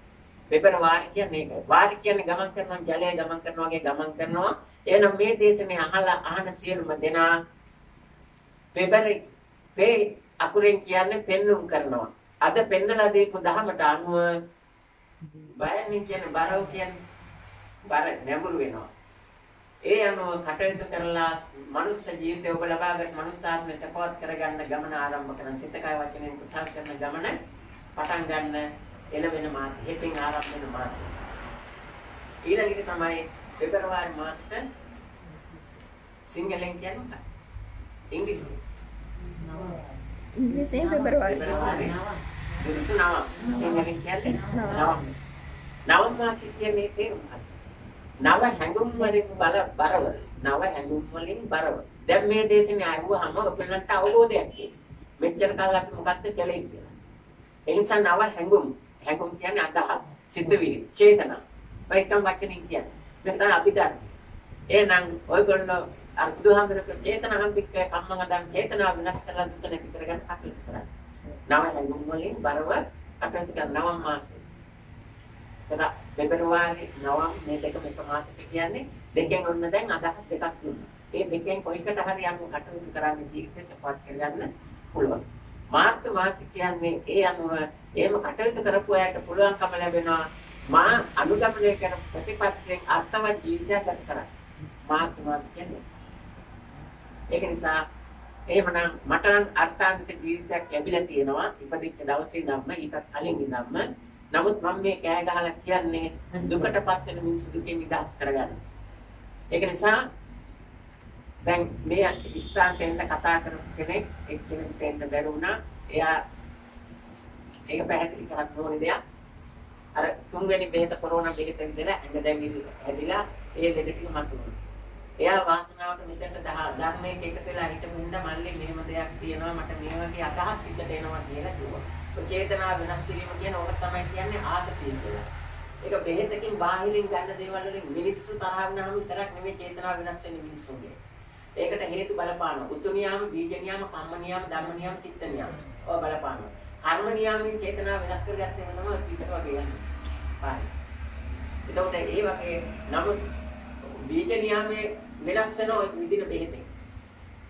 පෙබරවාරි කියන්නේ ඒක. වාරි කියන්නේ ගමන් කරනවා, ජලය ගමන් කරනවා වගේ ගමන් කරනවා. එහෙනම් මේ දේශනේ අහන සියලුම දෙනා පේ අකුරෙන් කියන්නේ පෙන්눔 කරනවා. අද පෙන්නලා දීපු දහමට අනුව බයන්නේ කියන්නේ බරව කියන්නේ බර නැඹුරු වෙනවා. ඒ අනුව කටයුතු කරලා මනුස්ස ජීවිතය ඔබ ලබාගත් මනුස්සාත්මය සපවත් කරගන්න ගමන ආරම්භ කරන සිත කය වචනයෙන් කුසල් කරන ගමන පටන් ගන්න එළවෙන මාසෙ හෙටින් ආරම්භ වෙන මාසෙ. ඊළඟට තමයි පෙබරවාරි මාසෙට සිංහලෙන් කියන්නේ ඉංග්‍රීසියෙන් Februari. Itu nawam. Singalin කියන්නේ nawam. Nawam මාසෙ කියන්නේ තේරුම ගන්න. නව හැඟුම් වලින් බරව. නව හැඟුම් වලින් බරව. දැන් මේ දේශනේ අහුවහම ඔයගොල්ලන්ට අවබෝධයක් තියෙනවා. මෙච්චර කාලෙ අපි මොකක්ද කළේ කියලා. ඒ නිසා නව හැඟුම් කියන්නේ අදහස්, සිතුවිලි, චේතනා. ඔය එකම වචනින් කියන්නේ. මේක තමයි අභිධර්ම. එහෙනම් ඔයගොල්ලෝ අර බුදුහාමුදුරුවෝ චේතනාම් පිටේ කම්මංගදම් චේතනාව විනාශ කරලා දුක නැති කරගන්න කටයුතු කරන්නේ. නව හැඟුම් වලින් බරව කටයුතු කරන නවම් මාසෙ. එතන පෙබරවාරි නවම් මේ දෙකම එක මාසෙක කියන්නේ දෙකෙන් ඔන්න දැන් අදහස් දෙකක් දුන්නා. ඒ දෙකෙන් කොයිකට හරි යන්න කටයුතු කරන්නේ ජීවිතේ සපෝට් කරගන්න පුළුවන්. මාර්තු මාසෙ කියන්නේ ඒ අනුව එහෙම කටයුතු කරපු අයට පුළුවන්කම ලැබෙනවා මා අනුගමනය කරන ප්‍රතිපත්තියෙන් අර්ථවත් ජීවිතයක් ගත කරන්න. මාර්තු මාසෙ කියන්නේ ඒක නිසා එහෙමනම් මට නම් අර්ථාන්විත ජීවිතයක් ලැබිලා තියෙනවා ඉපදිච්ච දවසේ ඉඳන්ම ඊටත් කලින් ඉඳන්ම. නමුත් මම මේ කෑ ගහලා කියන්නේ දුකටපත් වෙන මිනිස්සු දුකෙන් නිදහස් කරගන්න. ඒක නිසා දැන් මේ ස්ථානට එන්න කතා කරපු කෙනෙක් එක්කෙනෙක් එන්න බැරි වුණා. එයා ඒක පැහැදිලි කරන්න ඕනේ දෙයක්. අර තුන්වෙනි බෙහෙත කොරෝනා බෙහෙත විදිහට ඇඟ දැවිලි හැදිලා ඒ දෙක ටික මතුවුණා. එයා වාසනාවට මෙතනට ධර්මයේ එකතු වෙලා හිටපු ඉඳ මල්ලේ මෙහෙම දෙයක් තියෙනවා මට මේ වගේ අදහස් හිතට එනවා කියලා කිව්වා. ඔය චේතනා වෙනස් කිරීම කියන ඕක තමයි කියන්නේ ආතතිය කියලා. ඒක බෙහෙතකින් බාහිරින් ගන්න දේවල් වලින් මිනිස්සු තරහ වුණාම විතරක් නෙමෙයි චේතනා වෙනස් වෙන්නේ මිනිස්සුන්ගේ. ඒකට හේතු බලපානවා. උතු නියාම, බීජ නියාම, කම්ම නියාම, ධම්ම නියාම, චිත්ත නියාම. ඔය බලපානවා. කර්ම නියාමයෙන් චේතනා වෙනස් කරගත්තේ වෙනම පිස්සු වගේ යන්නේ. පාරේ. එතකොට ඒ වගේ නමුත් බීජ නියාමයේ වෙනස් වෙන ඔය විදිහට බෙහෙතේ.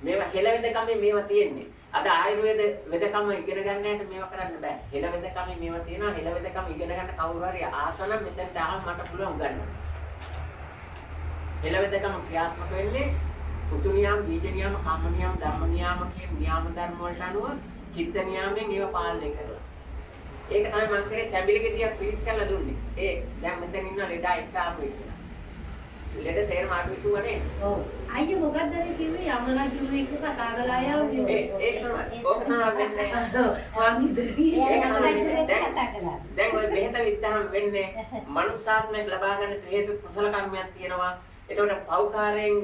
මේවා හෙළ වෙදකමේ මේවා තියෙන්නේ. අද ආයුර්වේද වෙදකම ඉගෙන ගන්නට මේවා කරන්න බෑ. හෙළ වෙදකමේ මේවා තියෙනවා. හෙළ වෙදකම ඉගෙන ගන්න කවුරු හරි ආසන මෙතෙන්ට ආවම මට පුළුවන් ගන්න. එළවෙදකම ක්‍රියාත්මක වෙන්නේ පුතු නියම, බීජ නියම, කම්ම නියම, ධම්ම නියම කියන නියම ධර්ම වලට අනුව චිත්ත නියමයෙන් ඒව පාලනය කරලා. ඒක තමයි මම කරේ තැඹිලි ගෙඩියක් පිළිත් කරලා දුන්නේ. ඒ දැන් මෙතන ඉන්න ලෙඩා එක ආපු එක. ලෙඩ සේරම අඩුයි කිව්වනේ. ඔව්. අයියෝ මොකක්ද අර කිව්වේ යමනා කිව්වේ එක කතා කරලා ආවා කිව්වේ. ඒක තමයි. ඕක තමයි වෙන්නේ. මං ඉතින් ඒක තමයි කතා කරලා. දැන් ওই බෙහෙත විද්දාම වෙන්නේ මනුස්සාත්මයක් ලබා ගන්න හේතු කුසල කර්මයක් තියෙනවා. එතකොට පෞකාරයෙන්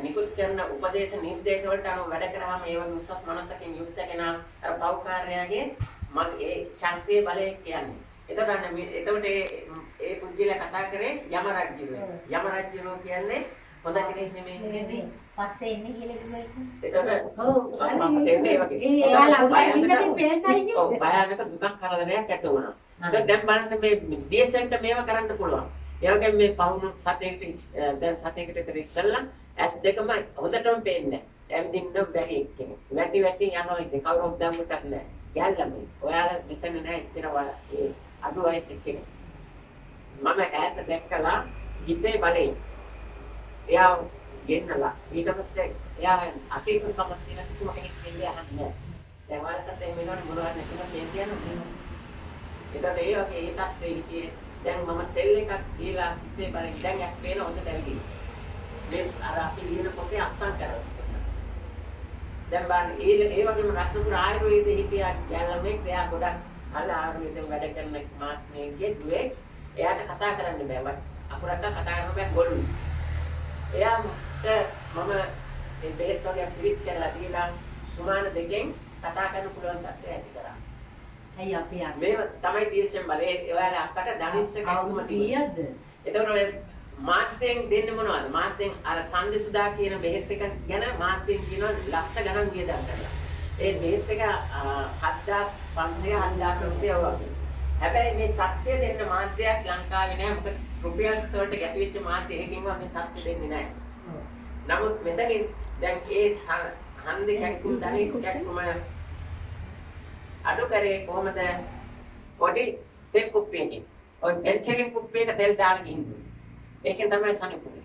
නිකුත් කරන උපදේශ නිර්දේශ වලට අනුව වැඩ කරාම ඒ වගේ උසස් මනසකින් යුක්ත කෙනා අර පෞකාරයාගේ ඒ ශක්තිය බලය කියන්නේ. එතකොට ඒ පුද්ගලයා කතා කරේ යම රජුරෝ. යම රජුරෝ කියන්නේ හොඳ කෙනෙක් නෙමෙයි. පස්සේ එන්නේ කියලා කිව්වා. එතකොට ඔව් පස්සේ එන්නේ ඒ වගේ. එයාලා උඩින් පේන්නයි. ඔව් භයානක දුකක් කරදරයක් ඇති වුණා. දැන් බලන්න මේ දේශෙන්ට මේව කරන්න පුළුවන්. ඒ වගේම මේ පවුණු සතේකට විතර ඉස්සෙල්ලා ඇස් දෙකම හොඳටම පේන්නේ නැහැ. ඇවිදින්න බැරි කෙනෙක්. වැටි යනවා ඉතින් කවුරුත් දැම්මටත් නැහැ. යල්ලම ඔයාලා මෙතන නැහැ ඉතනවා ඒ අඩු වයසේ කෙනෙක්. මම ඈත දැක්කලා හිතේ බලේ. එයා ගෙන්නලා ඊට පස්සේ එයා අතීතකම තියෙන කිසිම කෙනෙක් දෙන්නේ නැහැ. දැන් වලට මේ වෙනවනේ මොනවද කියලා ඒකට ඒ වගේ ඒ තත්ත්වෙ හිටියේ දැන් මම තෙල් එකක් දීලා හිතේ බලන් දැන් ඇස් පේන හොඳට ඇවිදින්න. මේ අර අපි ලියන පොතේ අත්සන් කරනවා. දැන් බලන්න ඒ වගේම රත්නපුර ආයුර්වේදයේ හිටියා ගැලමෙක් එයා ගොඩක් අල්ල ආයුර්වේදයෙන් වැඩ කරන මාත්මයෙක්ගේ දුවේ එයාට කතා කරන්න බෑ. අකුරට කතා කරන්න බෑ ගොළුයි. එයාට මම මේ බෙහෙත් වගේ පිළිත් කරලා දීලා සුමාන දෙකෙන් කතා කරන්න පුළුවන් තත්ත්වය ඇති කරා. ඇයි අපි යන්නේ? මේ තමයි තීර්ෂම් බලේ ඔයාලා අක්කට ධනිස්ස කවුරුම කීයද? එතකොට ඔය මාත්‍යෙන් දෙන්නේ මොනවද? මාත්‍යෙන් අර සම්දිසුදා කියන බෙහෙත් එක ගැන මාත්‍යෙන් කියනවා ලක්ෂ ගණන් වියදම් කරලා. ඒ බෙහෙත් එක 7500 7900 වගේ. හැබැයි මේ සත්‍ය දෙන්න මාත්‍යක් ලංකාවේ නෑ. මොකද රුපියල් ස්තෝරට ගැටි වෙච්ච මාත්‍ය එකකින්වත් මේ සත්‍ය දෙන්නේ නෑ. නමුත් මෙතනින් දැන් ඒ හන්දේ කැක්කුම් ධනිස් කැක්කුම අඩු කරේ කොහමද? පොඩි තෙල් කුප්පියකින්. ඔය පෙන්සිලින් කුප්පියක තෙල් දාලා ගිහින්. ඒකෙන් තමයි සනිපුනේ.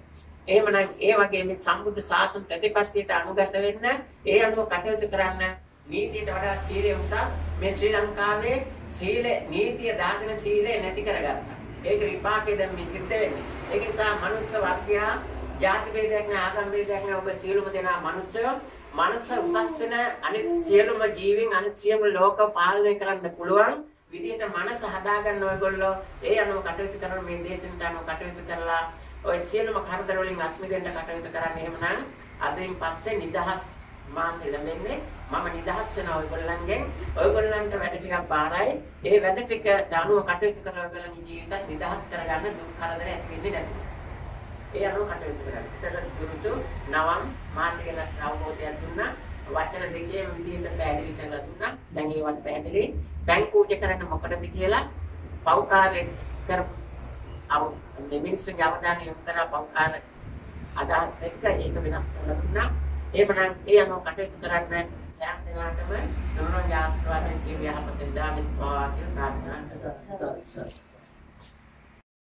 එහෙමනම් ඒ වගේ මේ සම්බුද්ධ ශාසන ප්‍රතිපත්තියට අනුගත වෙන්න, ඒ අනුව කටයුතු කරන්න නීතියට වඩා සීලය උසස්. මේ ශ්‍රී ලංකාවේ සීල නීතිය දාගෙන සීලය නැති කරගත්තා. ඒක විපාකයෙන් දැන් මේ සිද්ධ වෙන්නේ. ඒක නිසා මනුස්ස වර්ගයා ජාති ભેදයක් නැ ආගම් ભેදයක් නැ ඔබ සියලුම දෙනා මනුස්සයෝ මනස උසස් වෙන අනිත් සියලුම ජීවීන් අනිත් සියලුම ලෝක පාලනය කරන්න පුළුවන් විදියට මනස හදාගන්න ඔයගොල්ලෝ ඒ අනුව කටයුතු කරන මේ දේශෙන්ට අනුව කටයුතු කරලා ඔය සියලුම කරදර වලින් අත්මි දෙන්න කටයුතු කරන්න. එහෙමනම් අදින් පස්සේ නිදහස් මාසෙ ලැබෙන්නේ මම නිදහස් වෙනවා ඔයගොල්ලන්ගෙන්. ඔයගොල්ලන්ට වැඩ ටිකක් බාරයි. ඒ වැඩ ටික අනුව කටයුතු කරලා ඔයගොල්ලන්ගේ ජීවිතත් නිදහස් කරගන්න දුක් කරදර ඇති වෙන්නේ නැති. ඒ අනුව කටයුතු කරන්න. ඒතර දුරුතු නවම් මාසිකල අවබෝධයක් දුන්නා. වචන දෙකේ විදිහට පැහැදිලි කරලා දුන්නා. දැන් ඒවත් පැහැදිලි. බැංකු පූජා කරන්න මොකටද කියලා පෞකාරයෙන් කරපු මේ මිනිස්සුන්ගේ අවධානය යොමු කරලා පෞකාර අදහස් එක්ක ඒක වෙනස් කරලා දුන්නා. එහෙමනම් ඒ අනුව කටයුතු කරන්න සෑම දිනකටම නුරුණන් ආශිර්වාදයෙන් ජීවිතය යහපත විඳා විත්වා කියලා ප්‍රාර්ථනා කරනවා.